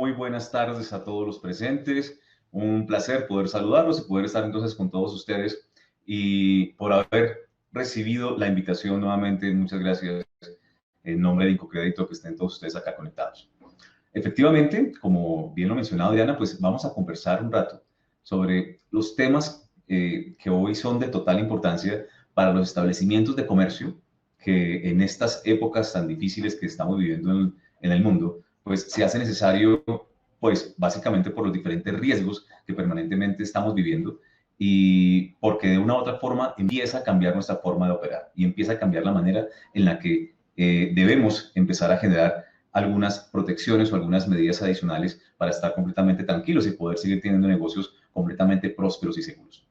muy buenas tardes a todos los presentes. Un placer poder saludarlos y poder estar entonces con todos ustedes y por haber recibido la invitación nuevamente. Muchas gracias en nombre de Incocrédito que estén todos ustedes acá conectados. Efectivamente, como bien lo mencionaba Diana, pues vamos a conversar un rato sobre los temas que hoy son de total importancia para los establecimientos de comercio que en estas épocas tan difíciles que estamos viviendo en el mundo, pues se hace necesario, pues básicamente por los diferentes riesgos que permanentemente estamos viviendo y porque de una u otra forma empieza a cambiar nuestra forma de operar y empieza a cambiar la manera en la que debemos empezar a generar algunas protecciones o algunas medidas adicionales para estar completamente tranquilos y poder seguir teniendo negocios completamente prósperos y seguros.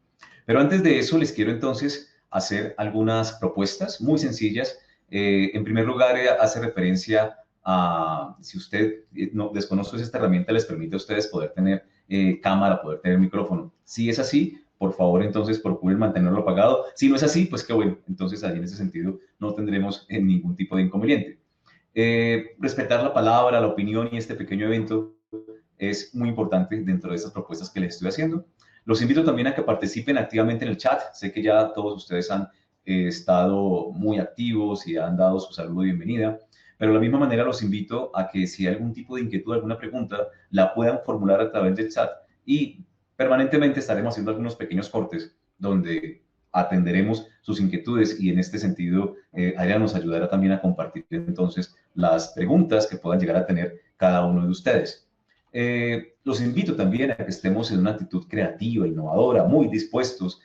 Pero antes de eso, les quiero entonces hacer algunas propuestas muy sencillas. En primer lugar, hace referencia a, si usted no desconoce esta herramienta, les permite a ustedes poder tener cámara, poder tener micrófono. Si es así, por favor, entonces procuren mantenerlo apagado. Si no es así, pues qué bueno. Entonces, allí en ese sentido no tendremos ningún tipo de inconveniente. Respetar la palabra, la opinión y este pequeño evento es muy importante dentro de estas propuestas que les estoy haciendo. Los invito también a que participen activamente en el chat. Sé que ya todos ustedes han estado muy activos y han dado su saludo de bienvenida, pero de la misma manera los invito a que si hay algún tipo de inquietud, alguna pregunta, la puedan formular a través del chat y permanentemente estaremos haciendo algunos pequeños cortes donde atenderemos sus inquietudes y en este sentido, Adriana nos ayudará también a compartir entonces las preguntas que puedan llegar a tener cada uno de ustedes. Los invito también a que estemos en una actitud creativa, innovadora, muy dispuestos,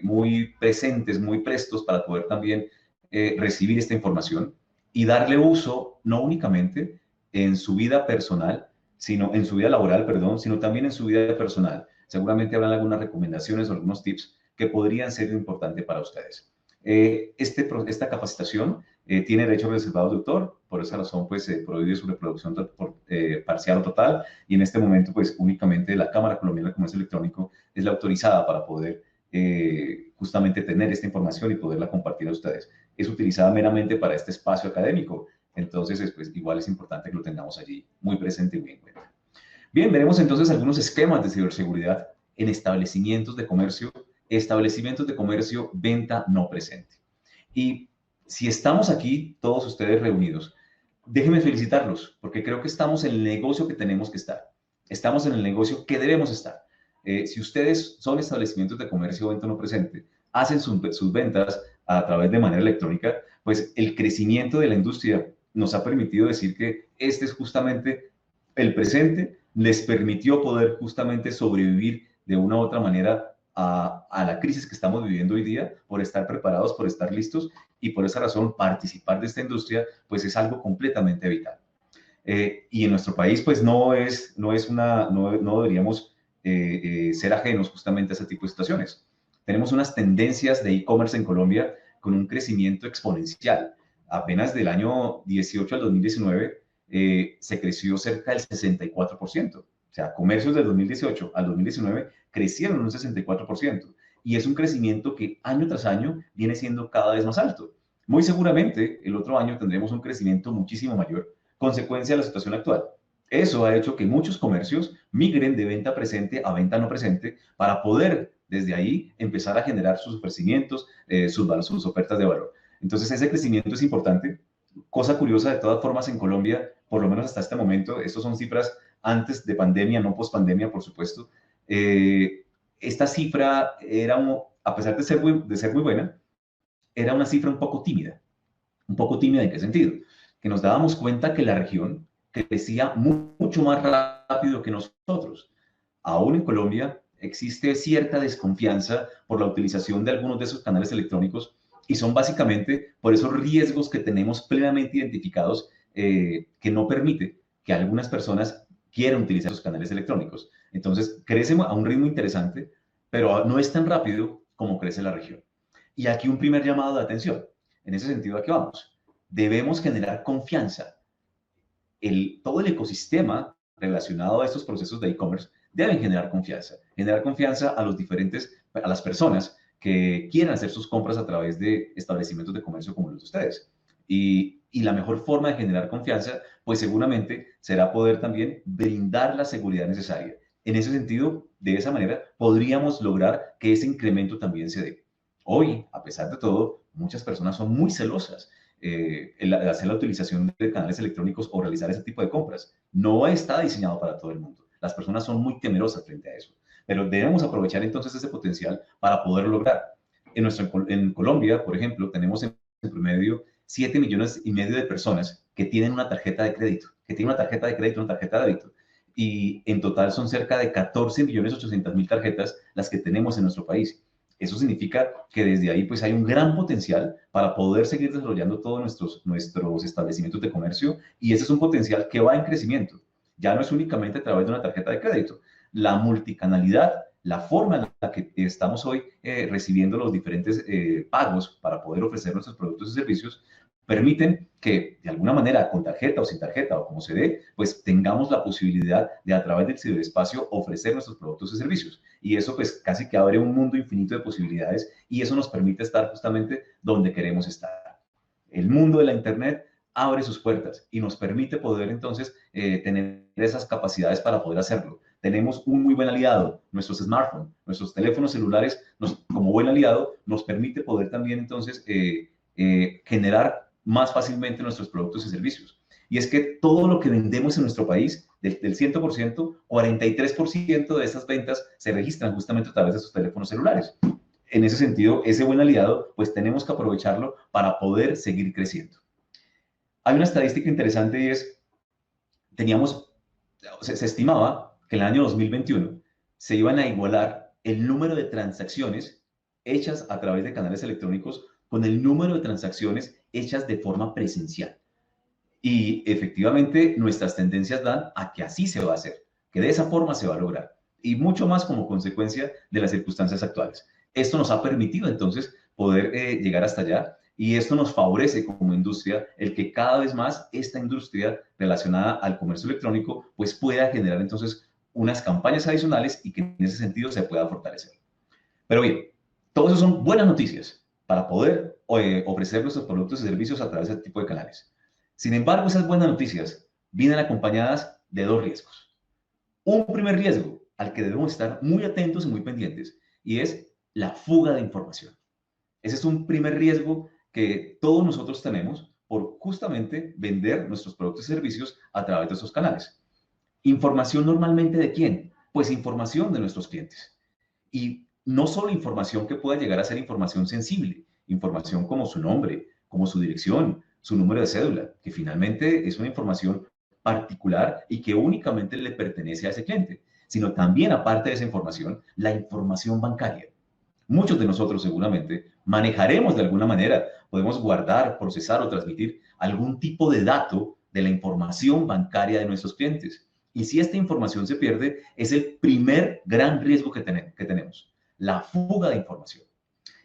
muy presentes, muy prestos para poder también recibir esta información y darle uso no únicamente en su vida personal, sino en su vida laboral, perdón, sino también en su vida personal. Seguramente habrán algunas recomendaciones o algunos tips que podrían ser importantes para ustedes. Esta capacitación tiene derecho reservado de autor, por esa razón pues se prohíbe su reproducción parcial o total y en este momento pues únicamente la Cámara Colombiana de Comercio Electrónico es la autorizada para poder justamente tener esta información y poderla compartir a ustedes. Es utilizada meramente para este espacio académico, entonces pues, igual es importante que lo tengamos allí muy presente y muy en cuenta. Bien, veremos entonces algunos esquemas de ciberseguridad en establecimientos de comercio, venta no presente. Y si estamos aquí, todos ustedes reunidos, déjenme felicitarlos, porque creo que estamos en el negocio que tenemos que estar. Estamos en el negocio que debemos estar. Si ustedes son establecimientos de comercio, venta no presente, hacen sus ventas a través de manera electrónica, pues el crecimiento de la industria nos ha permitido decir que este es justamente el presente, les permitió poder justamente sobrevivir de una u otra manera a la crisis que estamos viviendo hoy día, por estar preparados, por estar listos y por esa razón participar de esta industria pues es algo completamente vital. Y en nuestro país pues no deberíamos ser ajenos justamente a ese tipo de situaciones. Tenemos unas tendencias de e-commerce en Colombia con un crecimiento exponencial. Apenas del año 18 al 2019 se creció cerca del 64%. O sea, comercios del 2018 al 2019 crecieron un 64%. Y es un crecimiento que año tras año viene siendo cada vez más alto. Muy seguramente el otro año tendremos un crecimiento muchísimo mayor, consecuencia de la situación actual. Eso ha hecho que muchos comercios migren de venta presente a venta no presente para poder desde ahí empezar a generar sus ofrecimientos, sus ofertas de valor. Entonces ese crecimiento es importante. Cosa curiosa, de todas formas, en Colombia, por lo menos hasta este momento, estas son cifras antes de pandemia, no post pandemia, por supuesto. Esta cifra era, a pesar de ser muy buena, era una cifra un poco tímida. ¿Un poco tímida en qué sentido? Que nos dábamos cuenta que la región crecía mucho más rápido que nosotros. Aún en Colombia existe cierta desconfianza por la utilización de algunos de esos canales electrónicos y son básicamente por esos riesgos que tenemos plenamente identificados que no permite que algunas personas quieran utilizar esos canales electrónicos. Entonces, crece a un ritmo interesante, pero no es tan rápido como crece la región. Y aquí un primer llamado de atención. En ese sentido, ¿a qué vamos? Debemos generar confianza. Todo el ecosistema relacionado a estos procesos de e-commerce deben generar confianza a las personas que quieren hacer sus compras a través de establecimientos de comercio como los de ustedes. Y la mejor forma de generar confianza, pues seguramente será poder también brindar la seguridad necesaria. En ese sentido, de esa manera, podríamos lograr que ese incremento también se dé. Hoy, a pesar de todo, muchas personas son muy celosas el hacer la utilización de canales electrónicos o realizar ese tipo de compras. No está diseñado para todo el mundo. Las personas son muy temerosas frente a eso. Pero debemos aprovechar entonces ese potencial para poder lograr. En Colombia, por ejemplo, tenemos en promedio 7,5 millones de personas que tienen una tarjeta de crédito, una tarjeta de débito. Y en total son cerca de 14,800,000 tarjetas las que tenemos en nuestro país. Eso significa que desde ahí pues hay un gran potencial para poder seguir desarrollando todos nuestros establecimientos de comercio y ese es un potencial que va en crecimiento. Ya no es únicamente a través de una tarjeta de crédito. La multicanalidad, la forma en la que estamos hoy recibiendo los diferentes pagos para poder ofrecer nuestros productos y servicios, permiten que de alguna manera, con tarjeta o sin tarjeta o como se dé, pues tengamos la posibilidad de a través del ciberespacio ofrecer nuestros productos y servicios. Y eso pues casi que abre un mundo infinito de posibilidades y eso nos permite estar justamente donde queremos estar. El mundo de la Internet abre sus puertas y nos permite poder entonces tener esas capacidades para poder hacerlo. Tenemos un muy buen aliado, nuestros smartphones, nuestros teléfonos celulares, como buen aliado, nos permite poder también entonces generar más fácilmente nuestros productos y servicios. Y es que todo lo que vendemos en nuestro país, del 100%, 43% de esas ventas se registran justamente a través de sus teléfonos celulares. En ese sentido, ese buen aliado, pues tenemos que aprovecharlo para poder seguir creciendo. Hay una estadística interesante y es, se estimaba que en el año 2021 se iban a igualar el número de transacciones hechas a través de canales electrónicos con el número de transacciones hechas de forma presencial. Y efectivamente nuestras tendencias dan a que así se va a hacer, que de esa forma se va a lograr. Y mucho más como consecuencia de las circunstancias actuales. Esto nos ha permitido entonces poder llegar hasta allá y esto nos favorece como industria el que cada vez más esta industria relacionada al comercio electrónico pues pueda generar entonces unas campañas adicionales y que en ese sentido se pueda fortalecer. Pero bien, todo eso son buenas noticias para poder ofrecer nuestros productos y servicios a través de este tipo de canales. Sin embargo, esas buenas noticias vienen acompañadas de dos riesgos. Un primer riesgo al que debemos estar muy atentos y muy pendientes y es la fuga de información. Ese es un primer riesgo que todos nosotros tenemos por justamente vender nuestros productos y servicios a través de esos canales. ¿Información normalmente de quién? Pues información de nuestros clientes. Y no solo información que pueda llegar a ser información sensible, información como su nombre, como su dirección, su número de cédula, que finalmente es una información particular y que únicamente le pertenece a ese cliente, sino también, aparte de esa información, la información bancaria. Muchos de nosotros seguramente manejaremos de alguna manera, podemos guardar, procesar o transmitir algún tipo de dato de la información bancaria de nuestros clientes. Y si esta información se pierde, es el primer gran riesgo que tenemos, la fuga de información.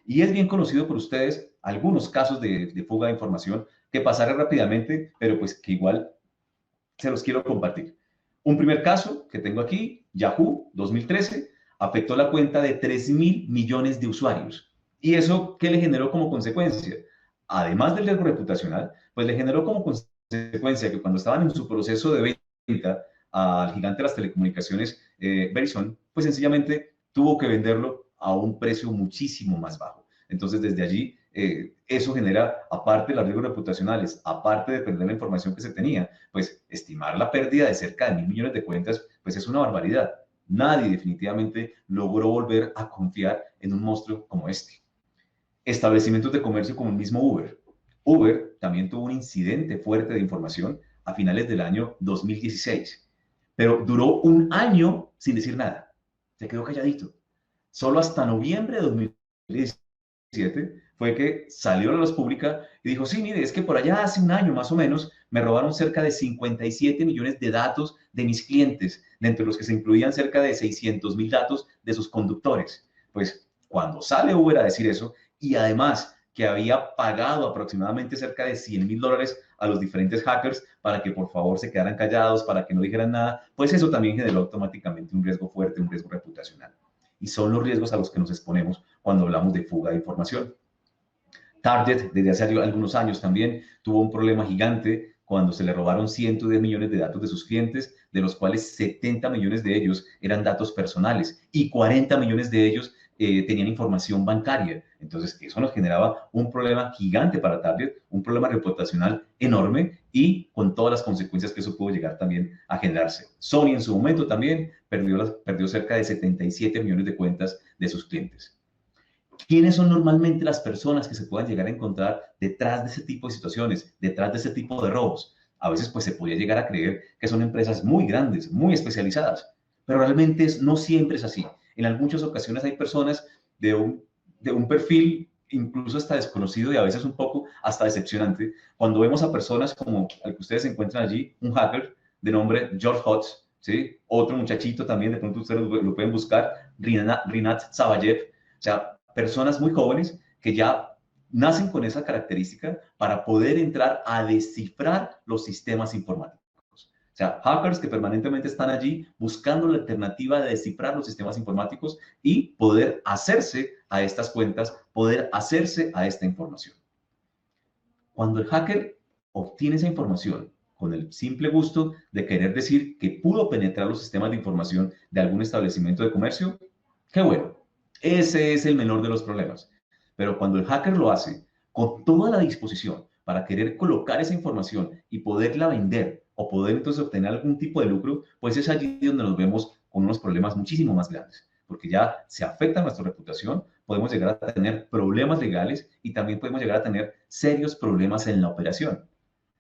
Y es bien conocido por ustedes algunos casos de fuga de información que pasaré rápidamente, pero pues que igual se los quiero compartir. Un primer caso que tengo aquí, Yahoo 2013, afectó la cuenta de 3,000 millones de usuarios. ¿Y eso qué le generó como consecuencia? Además del riesgo reputacional, pues le generó como consecuencia que cuando estaban en su proceso de venta al gigante de las telecomunicaciones, Verizon, pues sencillamente tuvo que venderlo a un precio muchísimo más bajo. Entonces, desde allí, eso genera, aparte de los riesgos reputacionales, aparte de perder la información que se tenía, pues estimar la pérdida de cerca de 1,000 millones de cuentas, pues es una barbaridad. Nadie definitivamente logró volver a confiar en un monstruo como este. Establecimientos de comercio como el mismo Uber. Uber también tuvo un incidente fuerte de información a finales del año 2016, pero duró un año sin decir nada. Se quedó calladito. Solo hasta noviembre de 2017 fue que salió a la luz pública y dijo, sí, mire, es que por allá hace un año más o menos me robaron cerca de 57 millones de datos de mis clientes, de entre los que se incluían cerca de 600,000 datos de sus conductores. Pues cuando sale Uber a decir eso, y además que había pagado aproximadamente cerca de $100,000 a los diferentes hackers para que por favor se quedaran callados, para que no dijeran nada, pues eso también generó automáticamente un riesgo fuerte, un riesgo reputacional. Y son los riesgos a los que nos exponemos cuando hablamos de fuga de información. Target, desde hace algunos años también, tuvo un problema gigante cuando se le robaron 110 millones de datos de sus clientes, de los cuales 70 millones de ellos eran datos personales y 40 millones de ellos tenían información bancaria. Entonces, eso nos generaba un problema gigante para Target, un problema reputacional enorme y con todas las consecuencias que eso pudo llegar también a generarse. Sony en su momento también perdió cerca de 77 millones de cuentas de sus clientes. ¿Quiénes son normalmente las personas que se puedan llegar a encontrar detrás de ese tipo de situaciones, detrás de ese tipo de robos? A veces pues se podría llegar a creer que son empresas muy grandes, muy especializadas, pero realmente no siempre es así. En muchas ocasiones hay personas de un perfil incluso hasta desconocido y a veces un poco hasta decepcionante. Cuando vemos a personas como el que ustedes encuentran allí, un hacker de nombre George Hotz, ¿sí? Otro muchachito también, de pronto ustedes lo pueden buscar, Rinat Savayev, o sea, personas muy jóvenes que ya nacen con esa característica para poder entrar a descifrar los sistemas informáticos. O sea, hackers que permanentemente están allí buscando la alternativa de descifrar los sistemas informáticos y poder hacerse a estas cuentas, poder hacerse a esta información. Cuando el hacker obtiene esa información con el simple gusto de querer decir que pudo penetrar los sistemas de información de algún establecimiento de comercio, qué bueno, ese es el menor de los problemas. Pero cuando el hacker lo hace con toda la disposición para querer colocar esa información y poderla vender o poder entonces obtener algún tipo de lucro, pues es allí donde nos vemos con unos problemas muchísimo más grandes, porque ya se afecta nuestra reputación, podemos llegar a tener problemas legales y también podemos llegar a tener serios problemas en la operación.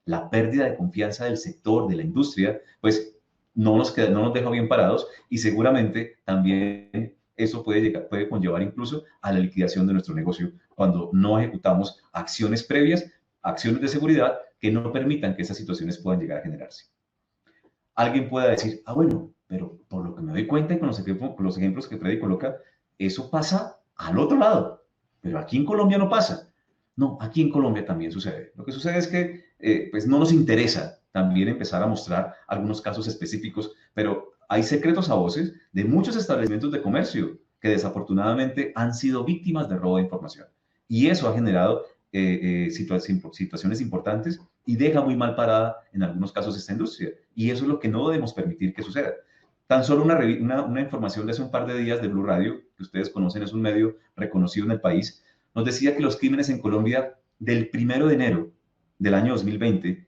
La pérdida de confianza del sector, de la industria, pues no nos deja bien parados y seguramente también eso puede conllevar incluso a la liquidación de nuestro negocio cuando no ejecutamos acciones previas, acciones de seguridad que no permitan que esas situaciones puedan llegar a generarse. Alguien pueda decir, bueno, pero por lo que me doy cuenta y con los ejemplos que Freddy coloca, eso pasa al otro lado, pero aquí en Colombia no pasa. No, aquí en Colombia también sucede. Lo que sucede es que pues no nos interesa también empezar a mostrar algunos casos específicos, pero hay secretos a voces de muchos establecimientos de comercio que desafortunadamente han sido víctimas de robo de información. Y eso ha generado situaciones importantes y deja muy mal parada en algunos casos esta industria. Y eso es lo que no debemos permitir que suceda. Tan solo una información de hace un par de días de Blue Radio, que ustedes conocen, es un medio reconocido en el país, nos decía que los crímenes en Colombia del 1 de enero del año 2020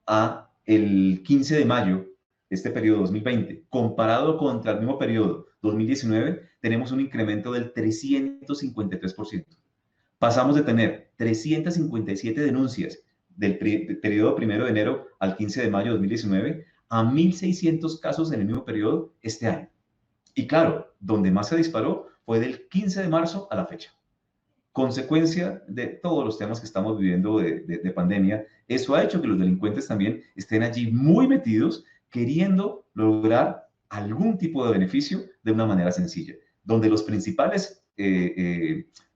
a el 15 de mayo, este periodo 2020, comparado contra el mismo periodo 2019, tenemos un incremento del 353%. Pasamos de tener 357 denuncias del periodo 1 de enero al 15 de mayo de 2019 a 1.600 casos en el mismo periodo este año. Y claro, donde más se disparó fue del 15 de marzo a la fecha. Consecuencia de todos los temas que estamos viviendo de pandemia, eso ha hecho que los delincuentes también estén allí muy metidos, queriendo lograr algún tipo de beneficio de una manera sencilla, donde los principales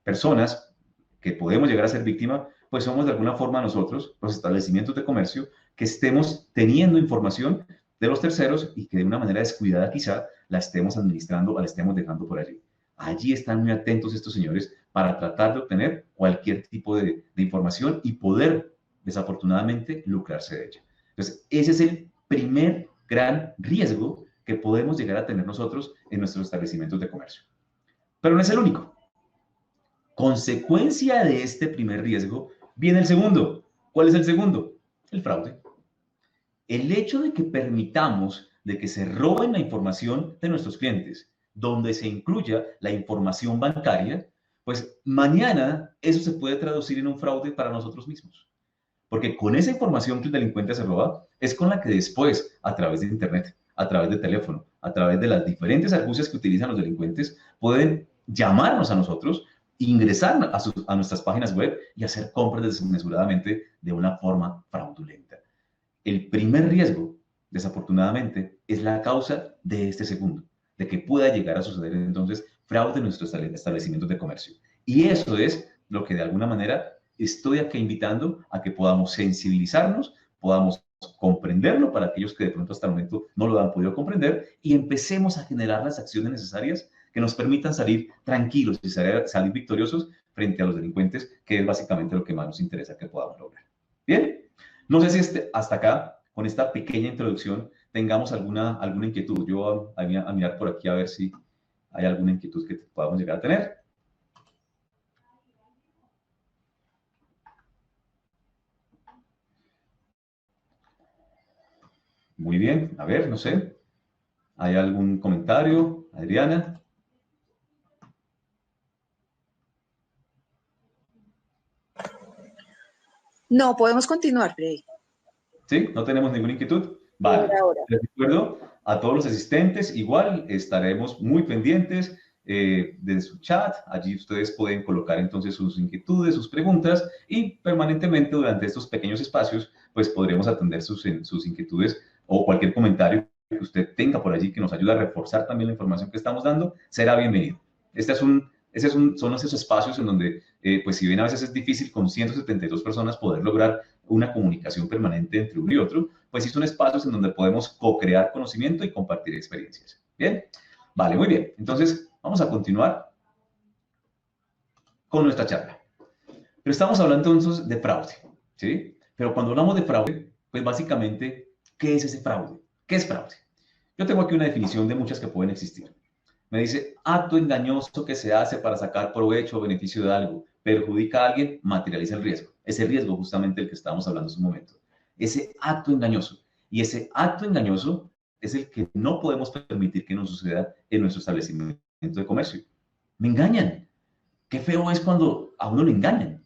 personas que podemos llegar a ser víctima, pues somos de alguna forma nosotros, los establecimientos de comercio, que estemos teniendo información de los terceros y que de una manera descuidada quizá la estemos administrando o la estemos dejando por allí. Allí están muy atentos estos señores para tratar de obtener cualquier tipo de información y poder, desafortunadamente, lucrarse de ella. Entonces, ese es el primer gran riesgo que podemos llegar a tener nosotros en nuestros establecimientos de comercio. Pero no es el único. Consecuencia de este primer riesgo viene el segundo. ¿Cuál es el segundo? El fraude. El hecho de que permitamos de que se roben la información de nuestros clientes, donde se incluya la información bancaria, pues mañana eso se puede traducir en un fraude para nosotros mismos. Porque con esa información que el delincuente se roba, es con la que después, a través de Internet, a través de teléfono, a través de las diferentes argucias que utilizan los delincuentes, pueden llamarnos a nosotros, ingresar a nuestras páginas web y hacer compras desmesuradamente de una forma fraudulenta. El primer riesgo, desafortunadamente, es la causa de este segundo, de que pueda llegar a suceder entonces fraude en nuestros establecimientos de comercio. Y eso es lo que de alguna manera estoy aquí invitando a que podamos sensibilizarnos, podamos comprenderlo para aquellos que de pronto hasta el momento no lo han podido comprender y empecemos a generar las acciones necesarias que nos permitan salir tranquilos y salir victoriosos frente a los delincuentes, que es básicamente lo que más nos interesa que podamos lograr. Bien, no sé si hasta acá, con esta pequeña introducción, tengamos alguna inquietud. Yo voy a mirar por aquí a ver si hay alguna inquietud que podamos llegar a tener. Muy bien, a ver, no sé. ¿Hay algún comentario, Adriana? No, podemos continuar, Freddy. ¿Sí? ¿No tenemos ninguna inquietud? Por Vale. ahora. Les recuerdo a todos los asistentes, igual estaremos muy pendientes de su chat. Allí ustedes pueden colocar entonces sus inquietudes, sus preguntas y permanentemente durante estos pequeños espacios, pues podremos atender sus inquietudes o cualquier comentario que usted tenga por allí que nos ayude a reforzar también la información que estamos dando, será bienvenido. Son esos espacios en donde, pues si bien a veces es difícil con 172 personas poder lograr una comunicación permanente entre uno y otro, pues sí son espacios en donde podemos co-crear conocimiento y compartir experiencias. ¿Bien? Vale, muy bien. Entonces, vamos a continuar con nuestra charla. Pero estamos hablando entonces de fraude, ¿sí? Pero cuando hablamos de fraude, pues básicamente, ¿qué es ese fraude? ¿Qué es fraude? Yo tengo aquí una definición de muchas que pueden existir. Me dice, acto engañoso que se hace para sacar provecho o beneficio de algo, perjudica a alguien, materializa el riesgo. Ese riesgo justamente el que estábamos hablando hace un momento. Ese acto engañoso. Y ese acto engañoso es el que no podemos permitir que nos suceda en nuestro establecimiento de comercio. Me engañan. Qué feo es cuando a uno le engañan.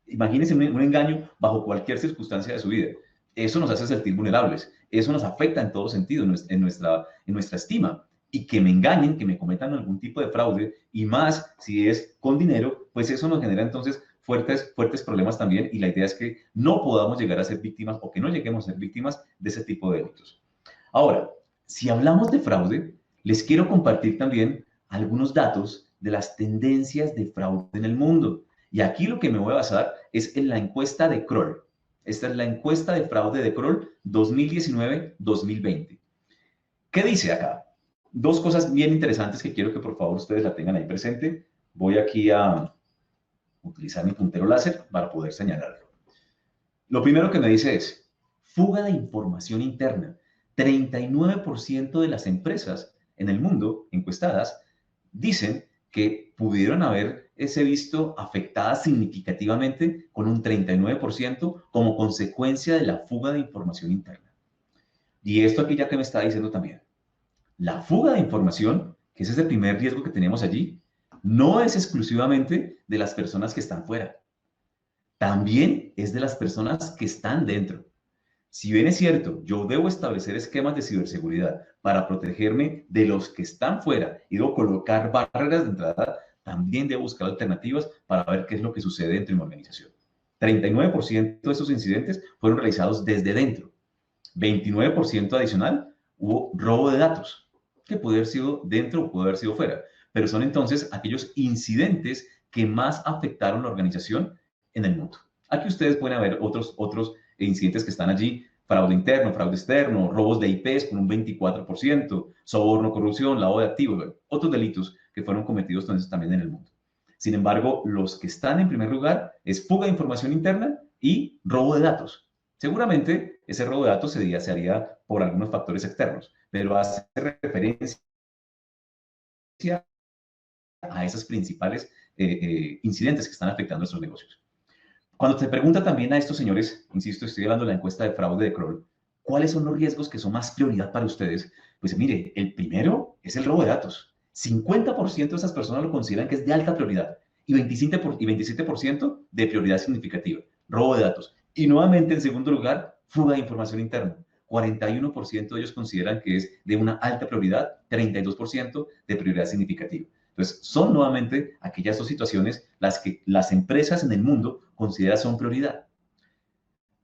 Imagínense un engaño bajo cualquier circunstancia de su vida. Eso nos hace sentir vulnerables. Eso nos afecta en todo sentido, en nuestra estima. Y que me engañen, que me cometan algún tipo de fraude, y más si es con dinero, pues eso nos genera entonces fuertes problemas también. Y la idea es que no podamos llegar a ser víctimas o que no lleguemos a ser víctimas de ese tipo de delitos. Ahora, si hablamos de fraude, les quiero compartir también algunos datos de las tendencias de fraude en el mundo. Y aquí lo que me voy a basar es en la encuesta de Kroll. Esta es la encuesta de fraude de Kroll 2019-2020. ¿Qué dice acá? Dos cosas bien interesantes que quiero que por favor ustedes la tengan ahí presente. Voy aquí a utilizar mi puntero láser para poder señalarlo. Lo primero que me dice es, fuga de información interna. 39% de las empresas en el mundo encuestadas dicen que pudieron haberse visto afectadas significativamente con un 39% como consecuencia de la fuga de información interna. Y esto aquí ya que me está diciendo también, la fuga de información, que ese es el primer riesgo que tenemos allí, no es exclusivamente de las personas que están fuera, también es de las personas que están dentro. Si bien es cierto, yo debo establecer esquemas de ciberseguridad para protegerme de los que están fuera y debo colocar barreras de entrada, también debo buscar alternativas para ver qué es lo que sucede dentro de mi organización. 39% de esos incidentes fueron realizados desde dentro. 29% adicional hubo robo de datos, que puede haber sido dentro o puede haber sido fuera. Pero son entonces aquellos incidentes que más afectaron la organización en el mundo. Aquí ustedes pueden ver otros incidentes que están allí, fraude interno, fraude externo, robos de IPs con un 24%, soborno, corrupción, lavado de activos, otros delitos que fueron cometidos entonces también en el mundo. Sin embargo, los que están en primer lugar es fuga de información interna y robo de datos. Seguramente ese robo de datos se haría por algunos factores externos, pero hace referencia a esos principales incidentes que están afectando nuestros negocios. Cuando te pregunta también a estos señores, insisto, estoy hablando de la encuesta de fraude de Kroll, ¿cuáles son los riesgos que son más prioridad para ustedes? Pues mire, el primero es el robo de datos. 50% de esas personas lo consideran que es de alta prioridad y 27% de prioridad significativa, robo de datos. Y nuevamente, en segundo lugar, fuga de información interna. 41% de ellos consideran que es de una alta prioridad, 32% de prioridad significativa. Entonces, son nuevamente aquellas dos situaciones las que las empresas en el mundo consideran son prioridad.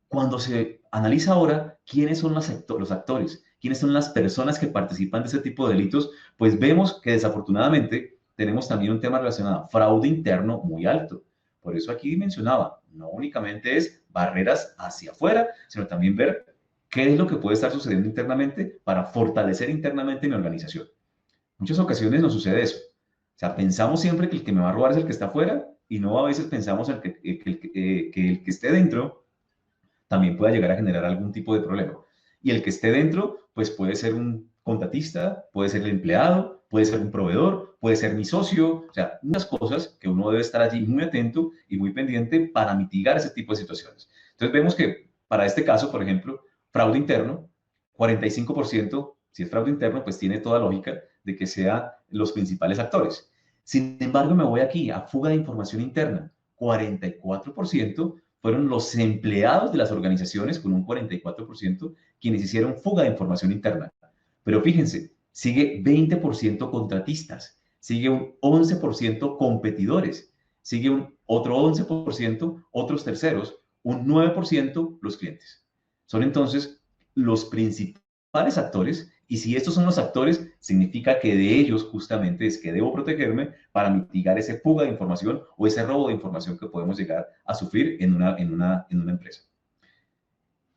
Cuando se analiza ahora quiénes son los actores, quiénes son las personas que participan de ese tipo de delitos, pues vemos que desafortunadamente tenemos también un tema relacionado a fraude interno muy alto. Por eso aquí mencionaba, no únicamente es barreras hacia afuera, sino también ver qué es lo que puede estar sucediendo internamente para fortalecer internamente mi organización. Muchas ocasiones nos sucede eso. O sea, pensamos siempre que el que me va a robar es el que está afuera y no a veces pensamos que el que esté dentro también pueda llegar a generar algún tipo de problema. Y el que esté dentro, pues puede ser un contratista, puede ser el empleado, puede ser un proveedor, puede ser mi socio, o sea, unas cosas que uno debe estar allí muy atento y muy pendiente para mitigar ese tipo de situaciones. Entonces vemos que para este caso, por ejemplo, fraude interno, 45%, si es fraude interno, pues tiene toda lógica de que sean los principales actores. Sin embargo, me voy aquí a fuga de información interna, 44% fueron los empleados de las organizaciones, con un 44%, quienes hicieron fuga de información interna. Pero fíjense, sigue 20% contratistas, sigue un 11% competidores, sigue un otro 11% otros terceros, un 9% los clientes. Son entonces los principales actores, y si estos son los actores, significa que de ellos justamente es que debo protegerme para mitigar ese fuga de información o ese robo de información que podemos llegar a sufrir en una empresa.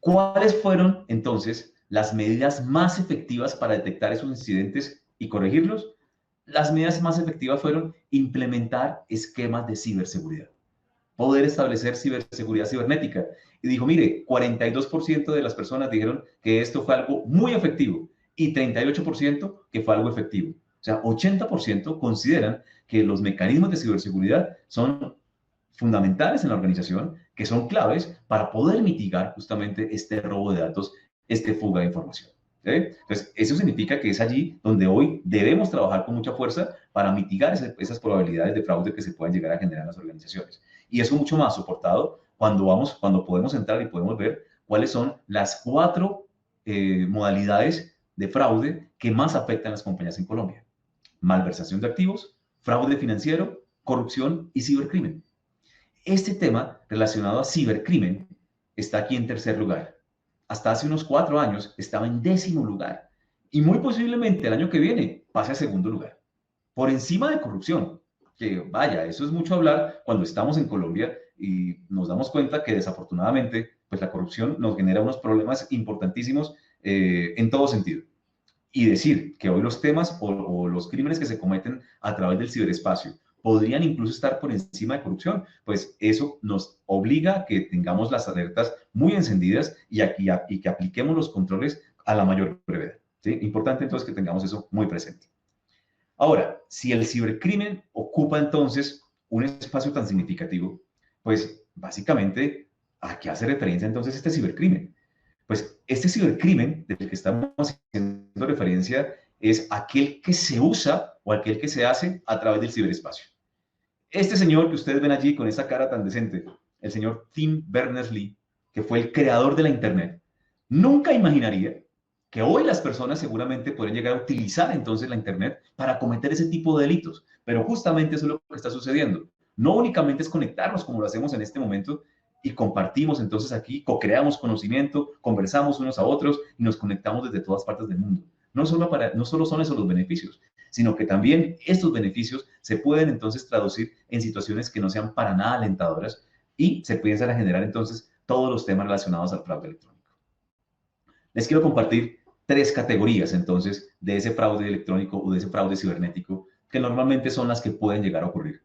¿Cuáles fueron entonces las medidas más efectivas para detectar esos incidentes y corregirlos? Las medidas más efectivas fueron implementar esquemas de ciberseguridad, poder establecer ciberseguridad cibernética. Y dijo, mire, 42% de las personas dijeron que esto fue algo muy efectivo y 38% que fue algo efectivo. O sea, 80% consideran que los mecanismos de ciberseguridad son fundamentales en la organización, que son claves para poder mitigar justamente este robo de datos, este fuga de información. ¿Sí? Entonces, eso significa que es allí donde hoy debemos trabajar con mucha fuerza para mitigar esas probabilidades de fraude que se pueden llegar a generar en las organizaciones. Y eso mucho más soportado cuando podemos entrar y podemos ver cuáles son las 4 modalidades de fraude que más afectan a las compañías en Colombia. Malversación de activos, fraude financiero, corrupción y cibercrimen. Este tema relacionado a cibercrimen está aquí en tercer lugar. Hasta hace unos 4 años estaba en 10º lugar y muy posiblemente el año que viene pase a segundo lugar, por encima de corrupción, que vaya, eso es mucho hablar cuando estamos en Colombia y nos damos cuenta que desafortunadamente pues la corrupción nos genera unos problemas importantísimos en todo sentido. Y decir que hoy los temas o los crímenes que se cometen a través del ciberespacio podrían incluso estar por encima de corrupción, pues eso nos obliga a que tengamos las alertas muy encendidas y que apliquemos los controles a la mayor brevedad. ¿Sí? Importante entonces que tengamos eso muy presente. Ahora, si el cibercrimen ocupa entonces un espacio tan significativo, pues básicamente, ¿a qué hace referencia entonces este cibercrimen? Pues este cibercrimen del que estamos haciendo referencia es aquel que se usa o aquel que se hace a través del ciberespacio. Este señor que ustedes ven allí con esa cara tan decente, el señor Tim Berners-Lee, que fue el creador de la Internet, nunca imaginaría que hoy las personas seguramente pueden llegar a utilizar entonces la Internet para cometer ese tipo de delitos. Pero justamente eso es lo que está sucediendo. No únicamente es conectarnos como lo hacemos en este momento y compartimos entonces aquí, co-creamos conocimiento, conversamos unos a otros y nos conectamos desde todas partes del mundo. No solo son esos los beneficios, sino que también estos beneficios se pueden entonces traducir en situaciones que no sean para nada alentadoras y se piensan a generar entonces todos los temas relacionados al fraude electrónico. Les quiero compartir 3 categorías entonces de ese fraude electrónico o de ese fraude cibernético que normalmente son las que pueden llegar a ocurrir.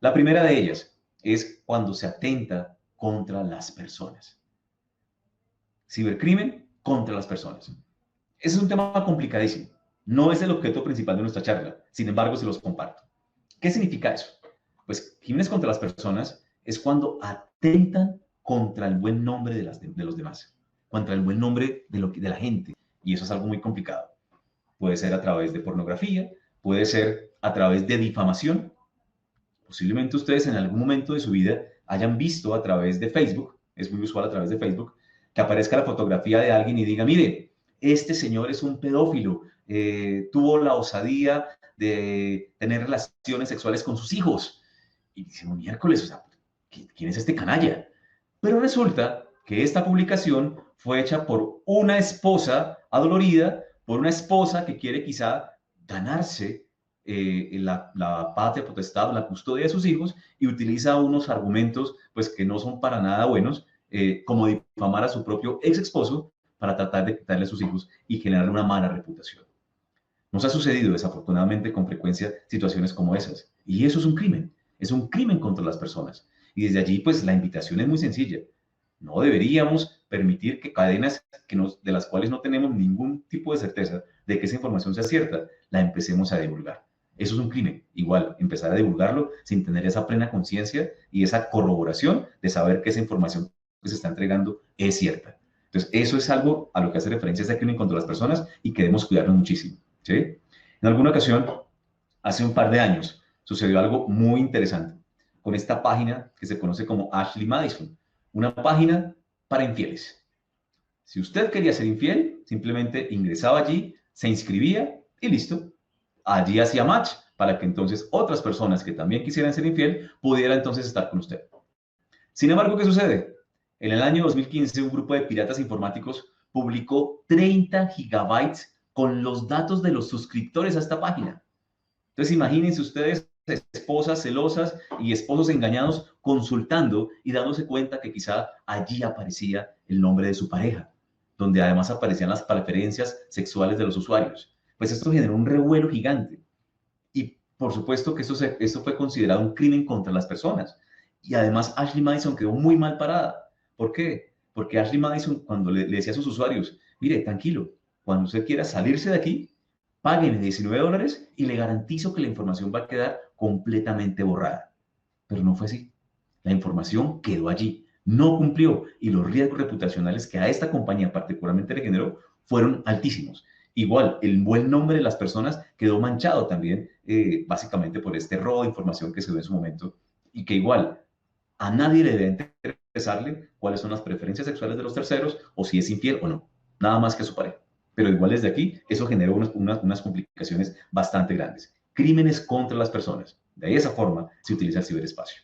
La primera de ellas es cuando se atenta contra las personas. Cibercrimen contra las personas. Ese es un tema complicadísimo. No es el objeto principal de nuestra charla. Sin embargo, se los comparto. ¿Qué significa eso? Pues crímenes contra las personas es cuando atentan contra el buen nombre de los demás, contra el buen nombre de la gente. Y eso es algo muy complicado. Puede ser a través de pornografía, puede ser a través de difamación. Posiblemente ustedes en algún momento de su vida hayan visto a través de Facebook, es muy usual a través de Facebook, que aparezca la fotografía de alguien y diga, mire, este señor es un pedófilo, tuvo la osadía de tener relaciones sexuales con sus hijos. Y dicen, miércoles, o sea, ¿quién es este canalla? Pero resulta que esta publicación fue hecha por una esposa adolorida, por una esposa que quiere quizá ganarse la patria potestad, la custodia de sus hijos y utiliza unos argumentos pues que no son para nada buenos, como difamar a su propio ex esposo para tratar de quitarle a sus hijos y generar una mala reputación. Nos ha sucedido desafortunadamente con frecuencia situaciones como esas. Y eso es un crimen contra las personas. Y desde allí, pues la invitación es muy sencilla. No deberíamos permitir que cadenas de las cuales no tenemos ningún tipo de certeza de que esa información sea cierta, la empecemos a divulgar. Eso es un crimen. Igual, empezar a divulgarlo sin tener esa plena conciencia y esa corroboración de saber que esa información que se está entregando es cierta. Entonces, eso es algo a lo que hace referencia este crimen contra las personas y que debemos cuidarnos muchísimo. ¿Sí? En alguna ocasión, hace un par de años, sucedió algo muy interesante con esta página que se conoce como Ashley Madison, una página para infieles. Si usted quería ser infiel, simplemente ingresaba allí, se inscribía y listo. Allí hacía match para que entonces otras personas que también quisieran ser infiel pudieran entonces estar con usted. Sin embargo, ¿qué sucede? En el año 2015, un grupo de piratas informáticos publicó 30 gigabytes con los datos de los suscriptores a esta página. Entonces, imagínense ustedes, esposas celosas y esposos engañados, consultando y dándose cuenta que quizá allí aparecía el nombre de su pareja, donde además aparecían las preferencias sexuales de los usuarios. Pues esto generó un revuelo gigante. Y por supuesto que esto fue considerado un crimen contra las personas. Y además Ashley Madison quedó muy mal parada. ¿Por qué? Porque Ashley Madison, cuando le decía a sus usuarios, mire, tranquilo, cuando usted quiera salirse de aquí, paguen $19 y le garantizo que la información va a quedar completamente borrada. Pero no fue así. La información quedó allí, no cumplió y los riesgos reputacionales que a esta compañía particularmente le generó fueron altísimos. Igual, el buen nombre de las personas quedó manchado también, básicamente por este robo de información que se dio en su momento y que igual a nadie le debe interesarle cuáles son las preferencias sexuales de los terceros o si es infiel o no, nada más que a su pareja. Pero igual desde aquí, eso generó unas complicaciones bastante grandes. Crímenes contra las personas. De esa forma se utiliza el ciberespacio.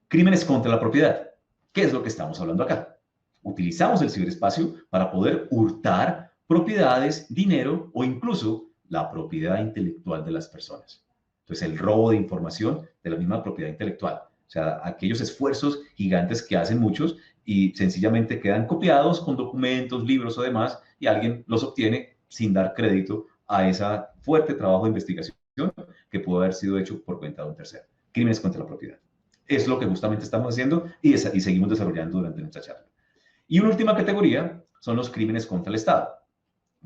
Crímenes contra la propiedad. ¿Qué es lo que estamos hablando acá? Utilizamos el ciberespacio para poder hurtar propiedades, dinero o incluso la propiedad intelectual de las personas. Entonces, el robo de información de la misma propiedad intelectual. O sea, aquellos esfuerzos gigantes que hacen muchos y sencillamente quedan copiados con documentos, libros o demás, y alguien los obtiene sin dar crédito a ese fuerte trabajo de investigación que pudo haber sido hecho por cuenta de un tercero. Crímenes contra la propiedad. Es lo que justamente estamos haciendo y seguimos desarrollando durante nuestra charla. Y una última categoría son los crímenes contra el Estado,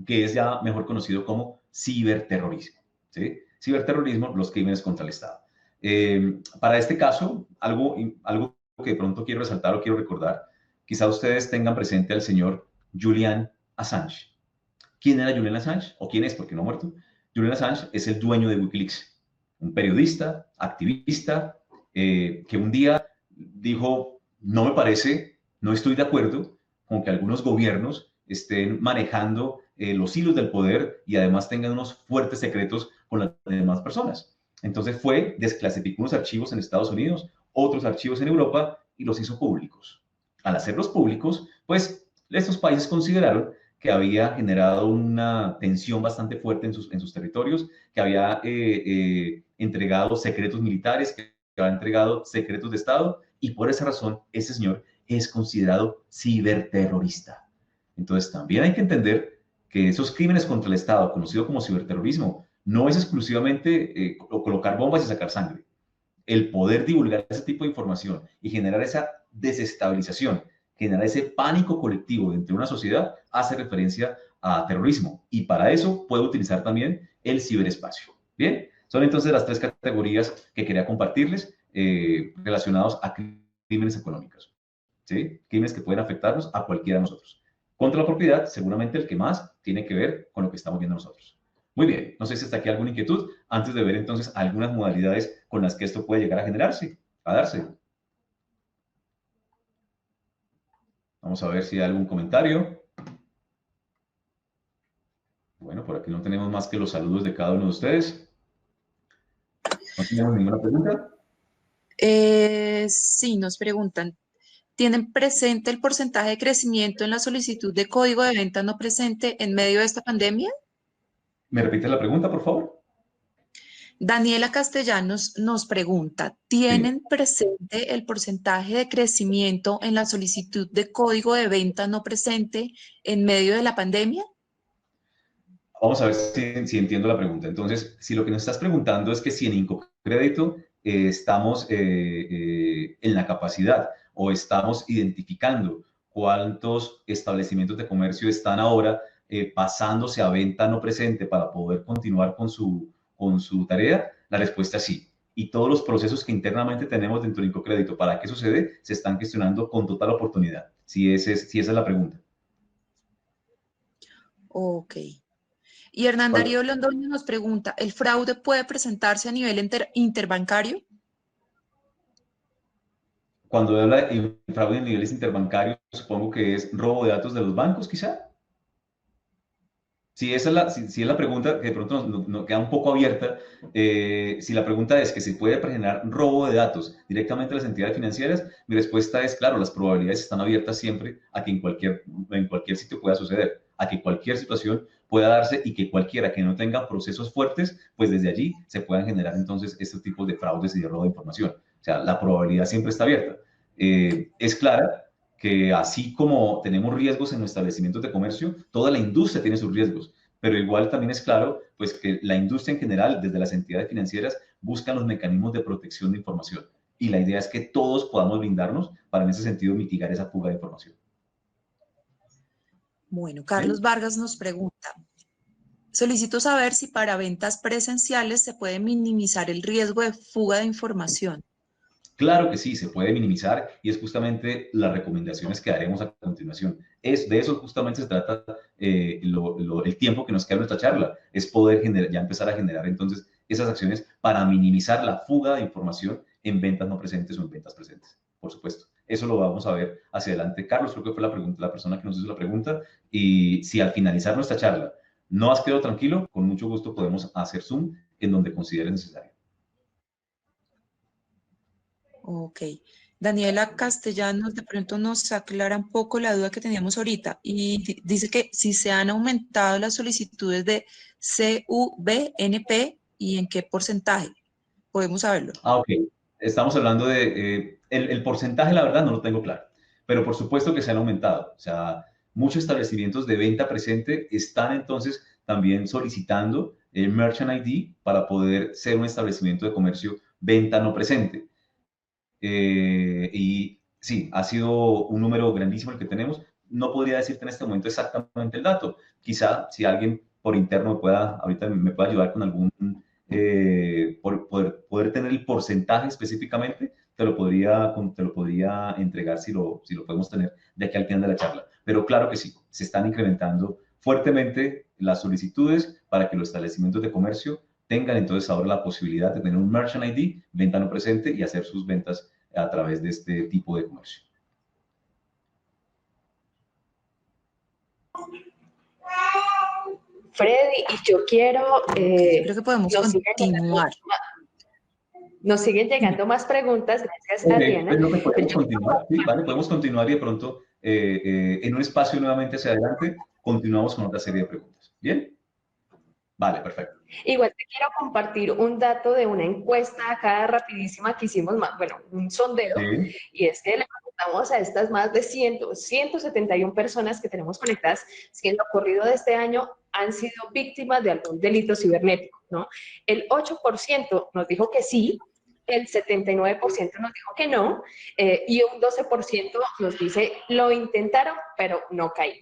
que es ya mejor conocido como ciberterrorismo. ¿Sí? Ciberterrorismo, los crímenes contra el Estado. Para este caso, algo que de pronto quiero resaltar o quiero recordar, quizá ustedes tengan presente al señor Julian Assange. ¿Quién era Julian Assange? ¿O quién es? Porque no ha muerto. Julian Assange es el dueño de Wikileaks, un periodista, activista, que un día dijo, no me parece, no estoy de acuerdo con que algunos gobiernos estén manejando los hilos del poder y además tengan unos fuertes secretos con las demás personas. Entonces desclasificó unos archivos en Estados Unidos, otros archivos en Europa y los hizo públicos. Al hacerlos públicos, pues estos países consideraron que había generado una tensión bastante fuerte en sus territorios, que había entregado secretos militares, que había entregado secretos de Estado, y por esa razón ese señor es considerado ciberterrorista. Entonces también hay que entender que esos crímenes contra el Estado, conocido como ciberterrorismo, no es exclusivamente colocar bombas y sacar sangre. El poder divulgar ese tipo de información y generar esa desestabilización, generar ese pánico colectivo dentro de una sociedad, hace referencia a terrorismo. Y para eso puede utilizar también el ciberespacio. Bien, son entonces las tres categorías que quería compartirles relacionados a crímenes económicos. ¿Sí? Crímenes que pueden afectarnos a cualquiera de nosotros. Contra la propiedad, seguramente el que más tiene que ver con lo que estamos viendo nosotros. Muy bien, no sé si hasta aquí alguna inquietud antes de ver entonces algunas modalidades con las que esto puede llegar a generarse, a darse. Vamos a ver si hay algún comentario. Bueno, por aquí no tenemos más que los saludos de cada uno de ustedes. ¿No tenemos ninguna pregunta? Sí, nos preguntan, ¿tienen presente el porcentaje de crecimiento en la solicitud de código de venta no presente en medio de esta pandemia? ¿Me repite la pregunta, por favor? Daniela Castellanos nos pregunta, Sí. ¿tienen presente el porcentaje de crecimiento en la solicitud de código de venta no presente en medio de la pandemia? Vamos a ver si entiendo la pregunta. Entonces, si lo que nos estás preguntando es que si en Incocrédito estamos en la capacidad o estamos identificando cuántos establecimientos de comercio están ahora pasándose a venta no presente para poder continuar con su tarea, la respuesta es sí. Y todos los procesos que internamente tenemos dentro de Incocrédito para que eso se dé, se están gestionando con total oportunidad, si esa es la pregunta. Ok. Y Hernán ¿Cuál? Darío Londoño nos pregunta, ¿el fraude puede presentarse a nivel interbancario? Cuando habla de fraude en niveles interbancarios, supongo que es robo de datos de los bancos, quizá. Si esa es si es la pregunta que de pronto nos queda un poco abierta, si la pregunta es que se puede presentar robo de datos directamente a las entidades financieras, mi respuesta es, claro, las probabilidades están abiertas siempre a que en cualquier sitio pueda suceder, a que cualquier situación pueda darse y que cualquiera que no tenga procesos fuertes, pues desde allí se puedan generar entonces estos tipos de fraudes y de robo de información. O sea, la probabilidad siempre está abierta. Es clara que así como tenemos riesgos en los establecimientos de comercio, toda la industria tiene sus riesgos, pero igual también es claro pues que la industria en general, desde las entidades financieras, buscan los mecanismos de protección de información. Y la idea es que todos podamos brindarnos para en ese sentido mitigar esa fuga de información. Bueno, Carlos ¿Bien? Vargas nos pregunta, solicito saber si para ventas presenciales se puede minimizar el riesgo de fuga de información. Claro que sí, se puede minimizar y es justamente las recomendaciones que haremos a continuación. De eso justamente se trata el tiempo que nos queda en nuestra charla, es poder ya empezar a generar entonces esas acciones para minimizar la fuga de información en ventas no presentes o en ventas presentes, por supuesto. Eso lo vamos a ver hacia adelante. Carlos, creo que fue la persona que nos hizo la pregunta y si al finalizar nuestra charla no has quedado tranquilo, con mucho gusto podemos hacer Zoom en donde consideres necesario. Ok. Daniela Castellanos de pronto nos aclara un poco la duda que teníamos ahorita y dice que si se han aumentado las solicitudes de CUBNP y en qué porcentaje. Podemos saberlo. Ah, ok. Estamos hablando de... el porcentaje, la verdad, no lo tengo claro, pero por supuesto que se han aumentado. O sea, muchos establecimientos de venta presente están entonces también solicitando el Merchant ID para poder ser un establecimiento de comercio venta no presente. Y sí, ha sido un número grandísimo el que tenemos. No podría decirte en este momento exactamente el dato. Quizá si alguien por interno ahorita me pueda ayudar con algún, por poder tener el porcentaje específicamente, te lo podría entregar si lo podemos tener de aquí al final de la charla. Pero claro que sí, se están incrementando fuertemente las solicitudes para que los establecimientos de comercio tengan entonces ahora la posibilidad de tener un Merchant ID, venta no presente y hacer sus ventas a través de este tipo de comercio. Freddy, y yo quiero, Yo creo que podemos continuar. nos siguen Dime. llegando más preguntas, gracias Ok, Adriana, pues no, que pero podemos yo quiero continuar, sí, ¿vale? Podemos continuar y de pronto en un espacio nuevamente hacia adelante continuamos con otra serie de preguntas. ¿Bien? Vale, perfecto. igual te quiero compartir un dato de una encuesta acá rapidísima que hicimos, bueno, un sondeo, Sí. y es que le preguntamos a estas más de 171 personas que tenemos conectadas si en lo corrido de este año han sido víctimas de algún delito cibernético, ¿no? El 8% nos dijo que sí, el 79% nos dijo que no, y un 12% nos dice lo intentaron, pero no caí.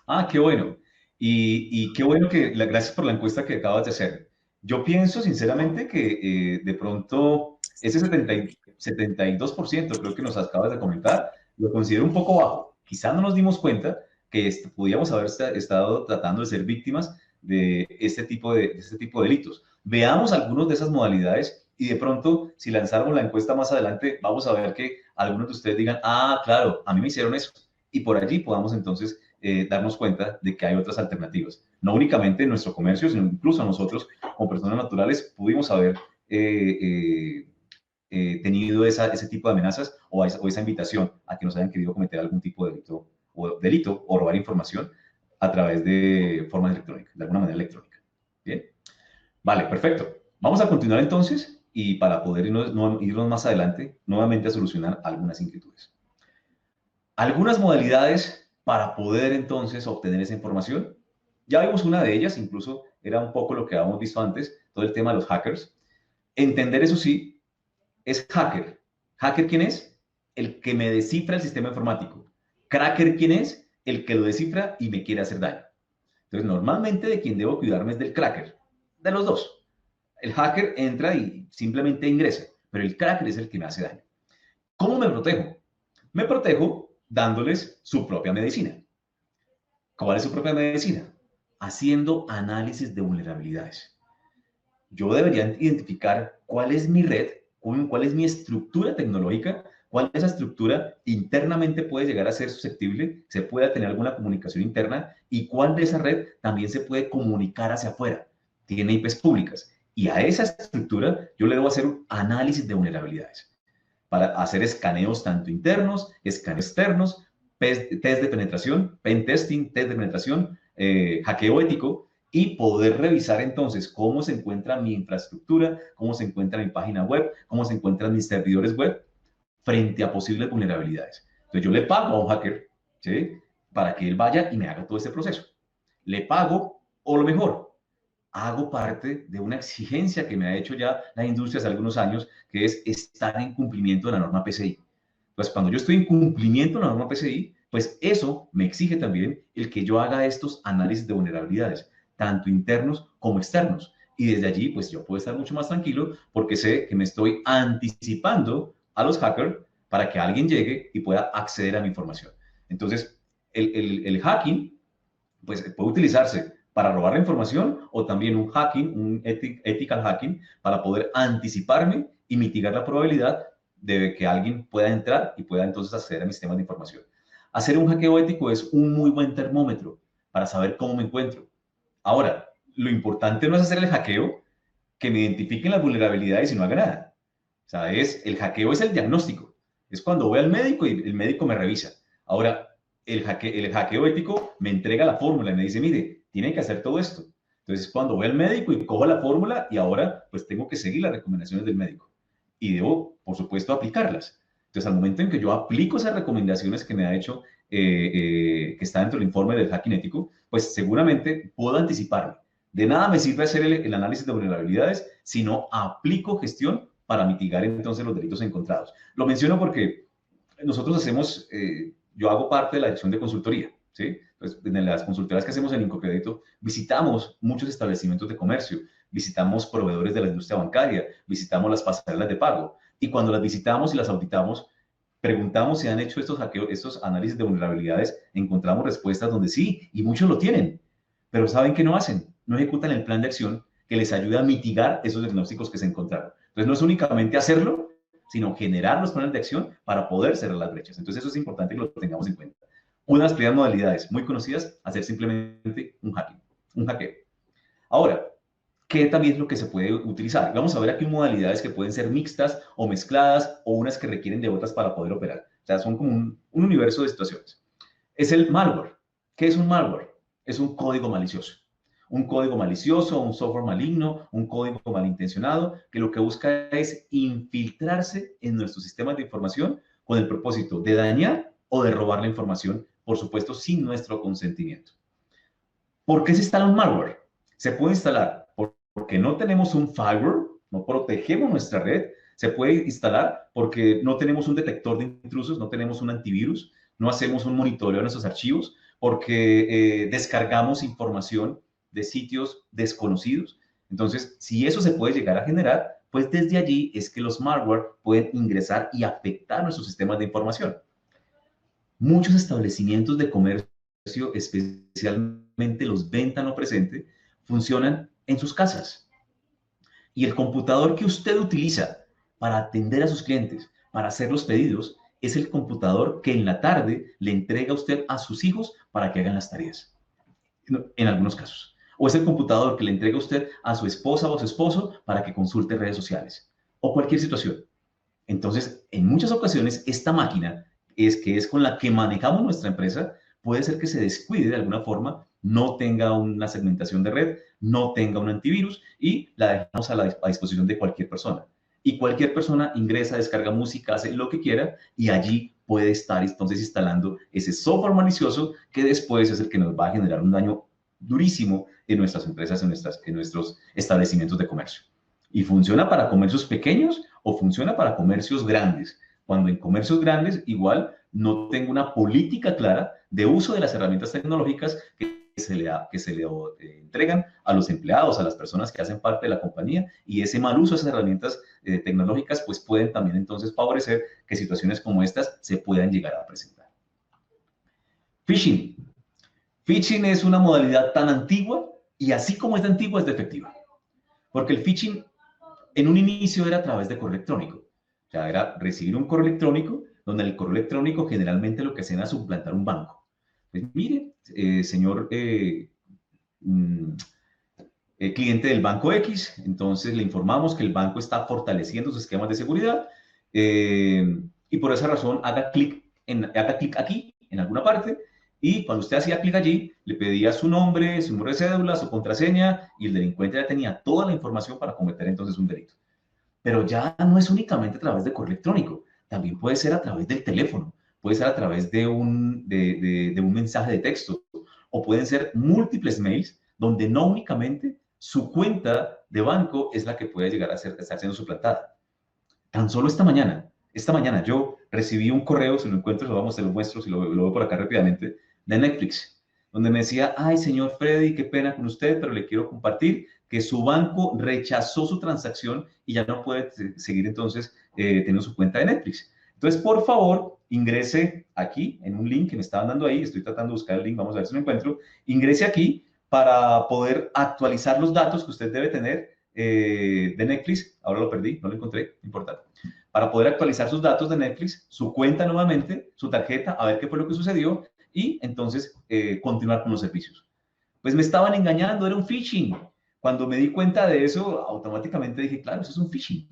Ah, qué bueno. Y qué bueno gracias por la encuesta que acabas de hacer. Yo pienso sinceramente que de pronto ese 72% creo que nos acabas de comentar, lo considero un poco bajo. Quizá no nos dimos cuenta que podíamos haber estado tratando de ser víctimas de de este tipo de delitos. Veamos algunas de esas modalidades y de pronto, si lanzáramos la encuesta más adelante, vamos a ver que algunos de ustedes digan, ah, claro, a mí me hicieron eso. Y por allí podamos entonces darnos cuenta de que hay otras alternativas. No únicamente en nuestro comercio, sino incluso nosotros, como personas naturales, pudimos haber tenido ese tipo de amenazas o esa invitación a que nos hayan querido cometer algún tipo de delito o robar información a través de formas electrónicas, de alguna manera electrónica. Bien. Vale, perfecto. Vamos a continuar entonces y para poder irnos más adelante, nuevamente a solucionar algunas inquietudes. Algunas modalidades para poder entonces obtener esa información. Ya vimos una de ellas, incluso era un poco lo que habíamos visto antes, todo el tema de los hackers. Entender eso sí, es hacker. ¿Hacker quién es? El que me descifra el sistema informático. Cracker quién es? El que lo descifra y me quiere hacer daño. Entonces, normalmente de quien debo cuidarme es del cracker, de los dos. El hacker entra y simplemente ingresa, pero el cracker es el que me hace daño. ¿Cómo me protejo? Me protejo dándoles su propia medicina. ¿Cuál es su propia medicina? Haciendo análisis de vulnerabilidades. Yo debería identificar cuál es mi red, cuál es mi estructura tecnológica, cuál de esa estructura internamente puede llegar a ser susceptible, se puede tener alguna comunicación interna y cuál de esa red también se puede comunicar hacia afuera, tiene IPs públicas. Y a esa estructura yo le debo hacer un análisis de vulnerabilidades para hacer escaneos tanto internos, escaneos externos, test de penetración, pen testing, test de penetración, hackeo ético, y poder revisar entonces cómo se encuentra mi infraestructura, cómo se encuentra mi página web, cómo se encuentran mis servidores web frente a posibles vulnerabilidades. Entonces yo le pago a un hacker, ¿sí?, para que él vaya y me haga todo este proceso. Le pago, o lo mejor, hago parte de una exigencia que me ha hecho ya la industria hace algunos años, que es estar en cumplimiento de la norma PCI. Pues cuando yo estoy en cumplimiento de la norma PCI, pues eso me exige también el que yo haga estos análisis de vulnerabilidades, tanto internos como externos. Y desde allí, pues yo puedo estar mucho más tranquilo porque sé que me estoy anticipando a los hackers para que alguien llegue y pueda acceder a mi información. Entonces, el hacking, pues puede utilizarse para robar la información o también un hacking, un ethical hacking, para poder anticiparme y mitigar la probabilidad de que alguien pueda entrar y pueda entonces acceder a mis sistemas de información. Hacer un hackeo ético es un muy buen termómetro para saber cómo me encuentro. Ahora, lo importante no es hacer el hackeo, que me identifiquen las vulnerabilidades y no haga nada. O sea, el hackeo es el diagnóstico. Es cuando voy al médico y el médico me revisa. Ahora, el hackeo ético me entrega la fórmula y me dice, mire, tiene que hacer todo esto. Entonces, cuando voy al médico y cojo la fórmula y ahora pues tengo que seguir las recomendaciones del médico. Y debo, por supuesto, aplicarlas. Entonces, al momento en que yo aplico esas recomendaciones que me ha hecho, que está dentro del informe del hacking ético, pues seguramente puedo anticiparme. De nada me sirve hacer el análisis de vulnerabilidades si no aplico gestión para mitigar entonces los delitos encontrados. Lo menciono porque nosotros hacemos, yo hago parte de la dirección de consultoría, ¿sí? Pues en las consultorías que hacemos en Incocrédito, visitamos muchos establecimientos de comercio, visitamos proveedores de la industria bancaria, visitamos las pasarelas de pago, y cuando las visitamos y las auditamos, preguntamos si han hecho estos hackeos, estos análisis de vulnerabilidades, encontramos respuestas donde sí, y muchos lo tienen, pero ¿saben qué no hacen? No ejecutan el plan de acción que les ayuda a mitigar esos diagnósticos que se encontraron. Entonces, no es únicamente hacerlo, sino generar los planes de acción para poder cerrar las brechas. Entonces, eso es importante que lo tengamos en cuenta. Una de las primeras modalidades muy conocidas, hacer simplemente un hacking, un hackeo. Ahora, ¿qué también es lo que se puede utilizar? Vamos a ver aquí modalidades que pueden ser mixtas o mezcladas o unas que requieren de otras para poder operar. O sea, son como un universo de situaciones. Es el malware. ¿Qué es un malware? Es un código malicioso. Un código malicioso, un software maligno, un código malintencionado, que lo que busca es infiltrarse en nuestros sistemas de información con el propósito de dañar o de robar la información, por supuesto, sin nuestro consentimiento. ¿Por qué se instala un malware? Se puede instalar porque no tenemos un firewall, no protegemos nuestra red. Se puede instalar porque no tenemos un detector de intrusos, no tenemos un antivirus, no hacemos un monitoreo de nuestros archivos, porque descargamos información de sitios desconocidos. Entonces, si eso se puede llegar a generar, pues desde allí es que los malware pueden ingresar y afectar nuestros sistemas de información. Muchos establecimientos de comercio, especialmente los venta no presente, funcionan en sus casas. Y el computador que usted utiliza para atender a sus clientes, para hacer los pedidos, es el computador que en la tarde le entrega a usted a sus hijos para que hagan las tareas, en algunos casos. O es el computador que le entrega a usted a su esposa o a su esposo para que consulte redes sociales, o cualquier situación. Entonces, en muchas ocasiones, esta máquina que es con la que manejamos nuestra empresa, puede ser que se descuide de alguna forma, no tenga una segmentación de red, no tenga un antivirus y la dejamos a disposición de cualquier persona. Y cualquier persona ingresa, descarga música, hace lo que quiera y allí puede estar entonces instalando ese software malicioso que después es el que nos va a generar un daño durísimo en nuestras empresas, en nuestros establecimientos de comercio. Y funciona para comercios pequeños o funciona para comercios grandes. Cuando en comercios grandes igual no tengo una política clara de uso de las herramientas tecnológicas que se le entregan a los empleados, a las personas que hacen parte de la compañía, y ese mal uso de esas herramientas tecnológicas pues pueden también entonces favorecer que situaciones como estas se puedan llegar a presentar. Phishing. Phishing es una modalidad tan antigua y así como es de antigua es de efectiva. Porque el phishing en un inicio era a través de correo electrónico. O sea, era recibir un correo electrónico donde el correo electrónico generalmente lo que hacía era suplantar un banco. Pues mire, señor cliente del banco X, entonces le informamos que el banco está fortaleciendo sus esquemas de seguridad y por esa razón haga clic aquí, en alguna parte, y cuando usted hacía clic allí, le pedía su nombre, su número de cédula, su contraseña, y el delincuente ya tenía toda la información para cometer entonces un delito. Pero ya no es únicamente a través de correo electrónico, también puede ser a través del teléfono, puede ser a través de un mensaje de texto, o pueden ser múltiples mails donde no únicamente su cuenta de banco es la que puede llegar a estar siendo suplantada. Tan solo esta mañana yo recibí un correo, si lo encuentro, se lo muestro, si lo veo por acá rápidamente, de Netflix, donde me decía, ay, señor Freddy, qué pena con usted, pero le quiero compartir que su banco rechazó su transacción y ya no puede seguir entonces teniendo su cuenta de Netflix. Entonces, por favor, ingrese aquí en un link que me estaban dando ahí, estoy tratando de buscar el link, vamos a ver si lo encuentro, ingrese aquí para poder actualizar los datos que usted debe tener de Netflix, ahora lo perdí, no lo encontré, importante, para poder actualizar sus datos de Netflix, su cuenta nuevamente, su tarjeta, a ver qué fue lo que sucedió y entonces continuar con los servicios. Pues me estaban engañando, era un phishing. Cuando me di cuenta de eso, automáticamente dije, claro, eso es un phishing.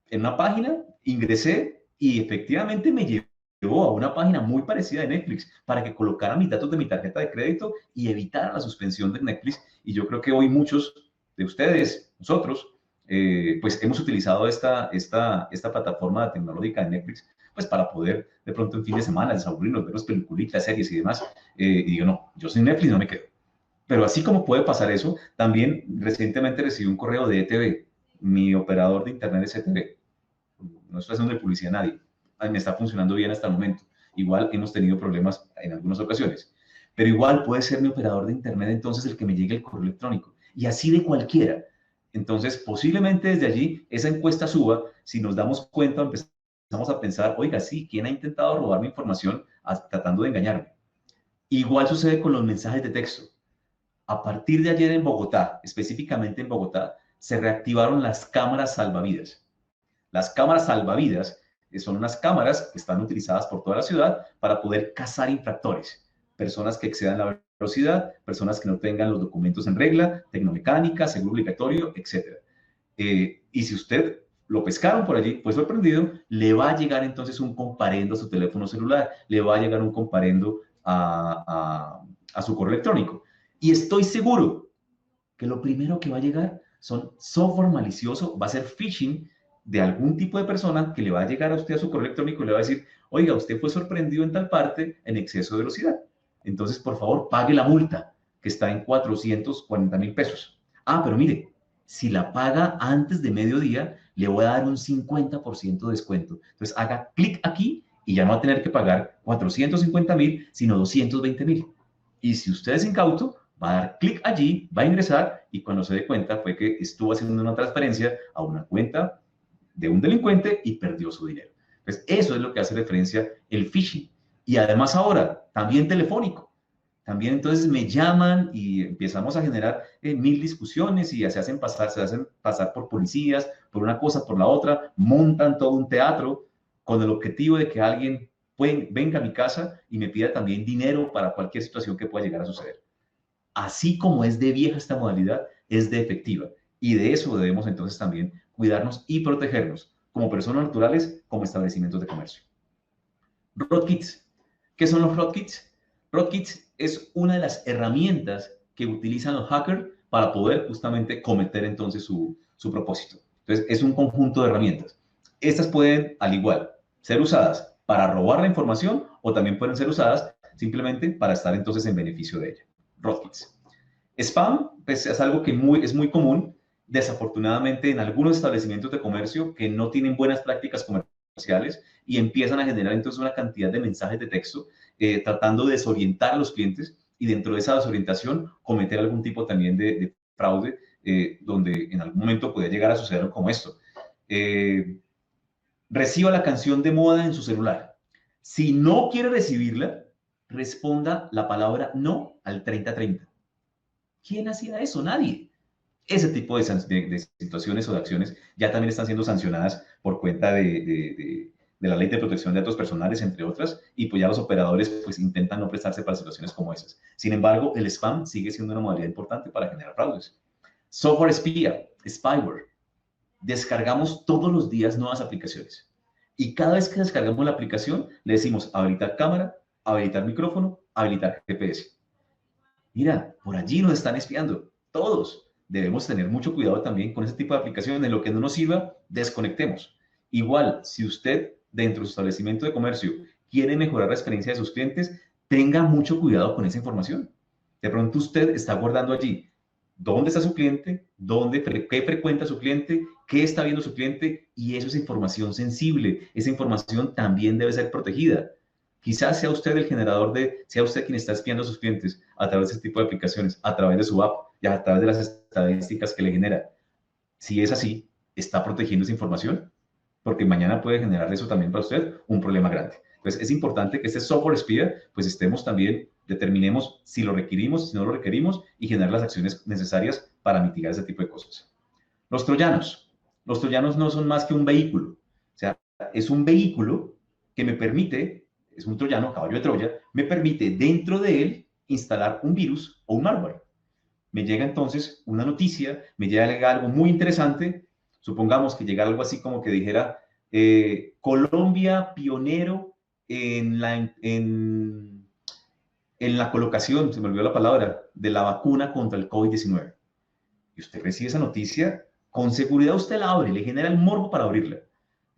En una página ingresé y efectivamente me llevó a una página muy parecida de Netflix para que colocara mis datos de mi tarjeta de crédito y evitara la suspensión de Netflix. Y yo creo que hoy muchos de ustedes, nosotros, pues hemos utilizado esta plataforma tecnológica de Netflix pues para poder de pronto en fin de semana desaburrirnos, ver las peliculitas, series y demás. Y digo, no, yo soy Netflix, no me quedo. Pero así como puede pasar eso, también recientemente recibí un correo de ETV. Mi operador de internet es ETV. No estoy haciendo de publicidad a nadie. Me está funcionando bien hasta el momento. Igual hemos tenido problemas en algunas ocasiones. Pero igual puede ser mi operador de internet entonces el que me llegue el correo electrónico. Y así de cualquiera. Entonces, posiblemente desde allí esa encuesta suba si nos damos cuenta, empezamos a pensar, oiga, sí, ¿quién ha intentado robar mi información tratando de engañarme? Igual sucede con los mensajes de texto. A partir de ayer en Bogotá, específicamente en Bogotá, se reactivaron las cámaras salvavidas. Las cámaras salvavidas son unas cámaras que están utilizadas por toda la ciudad para poder cazar infractores, personas que excedan la velocidad, personas que no tengan los documentos en regla, tecnomecánica, seguro obligatorio, etc. Y si usted lo pescaron por allí, pues sorprendido, le va a llegar entonces un comparendo a su teléfono celular, le va a llegar un comparendo a su correo electrónico. Y estoy seguro que lo primero que va a llegar son software malicioso, va a ser phishing de algún tipo de persona que le va a llegar a usted a su correo electrónico y le va a decir, oiga, usted fue sorprendido en tal parte en exceso de velocidad. Entonces, por favor, pague la multa, que está en 440,000 pesos. Ah, pero mire, si la paga antes de mediodía, le voy a dar un 50% de descuento. Entonces, haga clic aquí y ya no va a tener que pagar 450,000, sino 220,000. Y si usted es incauto, va a dar clic allí, va a ingresar y cuando se dé cuenta fue que estuvo haciendo una transferencia a una cuenta de un delincuente y perdió su dinero. Pues eso es lo que hace referencia el phishing. Y además ahora, también telefónico. También entonces me llaman y empezamos a generar mil discusiones y se hacen pasar por policías, por una cosa, por la otra, montan todo un teatro con el objetivo de que alguien venga a mi casa y me pida también dinero para cualquier situación que pueda llegar a suceder. Así como es de vieja esta modalidad, es de efectiva. Y de eso debemos entonces también cuidarnos y protegernos como personas naturales, como establecimientos de comercio. Rootkits. ¿Qué son los rootkits? Rootkits es una de las herramientas que utilizan los hackers para poder justamente cometer entonces su propósito. Entonces, es un conjunto de herramientas. Estas pueden, al igual, ser usadas para robar la información o también pueden ser usadas simplemente para estar entonces en beneficio de ella. Rootkits. Spam, pues es algo que es muy común, desafortunadamente, en algunos establecimientos de comercio que no tienen buenas prácticas comerciales y empiezan a generar entonces una cantidad de mensajes de texto tratando de desorientar a los clientes y dentro de esa desorientación cometer algún tipo también de fraude donde en algún momento puede llegar a suceder como esto. Reciba la canción de moda en su celular. Si no quiere recibirla, responda la palabra no al 3030. ¿Quién hacía eso? Nadie. Ese tipo de situaciones o de acciones ya también están siendo sancionadas por cuenta de la Ley de Protección de Datos Personales, entre otras, y pues ya los operadores pues intentan no prestarse para situaciones como esas. Sin embargo, el spam sigue siendo una modalidad importante para generar fraudes. Software espía, spyware. Descargamos todos los días nuevas aplicaciones. Y cada vez que descargamos la aplicación, le decimos habilitar cámara, habilitar micrófono, habilitar GPS. Mira, por allí nos están espiando, todos. Debemos tener mucho cuidado también con ese tipo de aplicaciones. En lo que no nos sirva, desconectemos. Igual, si usted dentro de su establecimiento de comercio quiere mejorar la experiencia de sus clientes, tenga mucho cuidado con esa información. De pronto usted está guardando allí dónde está su cliente, qué frecuenta su cliente, qué está viendo su cliente, y eso es información sensible. Esa información también debe ser protegida. Quizás sea usted el generador sea usted quien está espiando a sus clientes a través de este tipo de aplicaciones, a través de su app y a través de las estadísticas que le genera. Si es así, ¿está protegiendo esa información? Porque mañana puede generar eso también para usted un problema grande. Entonces, es importante que este software espía, pues estemos también, determinemos si lo requerimos, si no lo requerimos, y generar las acciones necesarias para mitigar ese tipo de cosas. Los troyanos. Los troyanos no son más que un vehículo. O sea, es un vehículo que me permite, es un troyano, caballo de Troya, me permite dentro de él instalar un virus o un malware. Me llega entonces una noticia, me llega algo muy interesante, supongamos que llega algo así como que dijera, Colombia pionero en la colocación, se me olvidó la palabra, de la vacuna contra el COVID-19. Y usted recibe esa noticia, con seguridad usted la abre, le genera el morbo para abrirla.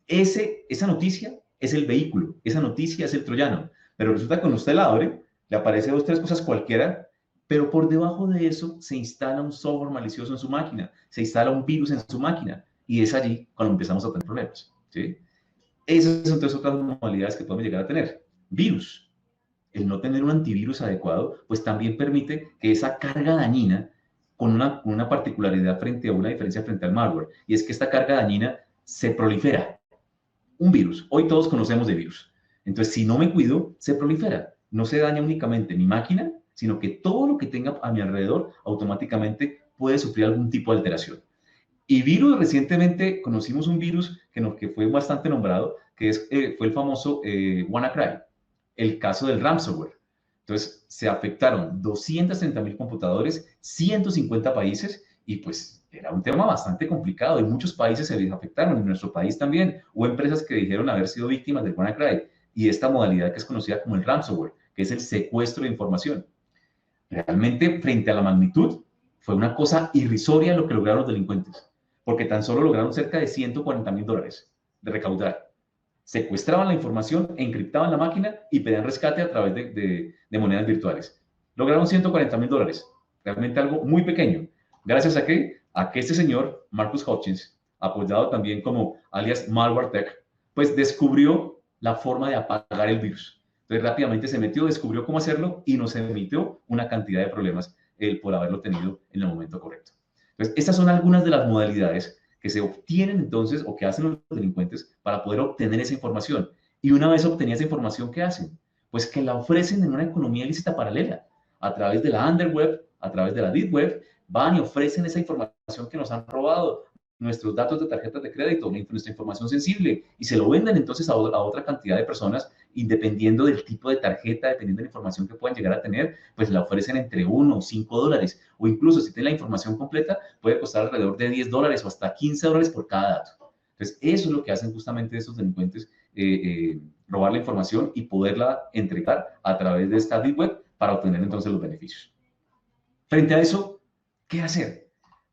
Esa noticia es el vehículo, esa noticia es el troyano, pero resulta que cuando usted la abre, le aparece 2 o 3 cosas cualquiera, pero por debajo de eso se instala un software malicioso en su máquina, se instala un virus en su máquina, y es allí cuando empezamos a tener problemas, ¿sí? Esas son 3 otras modalidades que podemos llegar a tener. Virus. El no tener un antivirus adecuado, pues también permite que esa carga dañina, con una particularidad frente a una diferencia frente al malware, y es que esta carga dañina se prolifera. Un virus, hoy todos conocemos de virus. Entonces, si no me cuido, se prolifera. No se daña únicamente mi máquina, sino que todo lo que tenga a mi alrededor automáticamente puede sufrir algún tipo de alteración. Y virus, recientemente conocimos un virus que fue bastante nombrado, que fue el famoso WannaCry, el caso del ransomware. Entonces, se afectaron 230.000 computadores, 150 países, y pues era un tema bastante complicado. Y muchos países se les afectaron, en nuestro país también. Hubo empresas que dijeron haber sido víctimas del WannaCry y esta modalidad que es conocida como el ransomware, que es el secuestro de información. Realmente, frente a la magnitud, fue una cosa irrisoria lo que lograron los delincuentes, porque tan solo lograron cerca de $140.000 de recaudar. Secuestraban la información, encriptaban la máquina y pedían rescate a través de monedas virtuales. Lograron $140.000, realmente algo muy pequeño. ¿Gracias a qué? A que este señor, Marcus Hutchins, apoyado también como alias MalwareTech, pues descubrió la forma de apagar el virus. Entonces rápidamente se metió, descubrió cómo hacerlo y nos emitió una cantidad de problemas por haberlo tenido en el momento correcto. Entonces, estas son algunas de las modalidades que se obtienen entonces o que hacen los delincuentes para poder obtener esa información. Y una vez obtenida esa información, ¿qué hacen? Pues que la ofrecen en una economía ilícita paralela. A través de la underweb, a través de la deep web, van y ofrecen esa información que nos han robado, nuestros datos de tarjetas de crédito, nuestra información sensible, y se lo venden entonces a otra cantidad de personas, dependiendo del tipo de tarjeta, dependiendo de la información que puedan llegar a tener, pues la ofrecen entre $1 o $5, o incluso si tienen la información completa, puede costar alrededor de $10 o hasta $15 por cada dato. Entonces, eso es lo que hacen justamente estos delincuentes, robar la información y poderla entregar a través de esta deep web para obtener entonces los beneficios. Frente a eso, ¿qué hacer?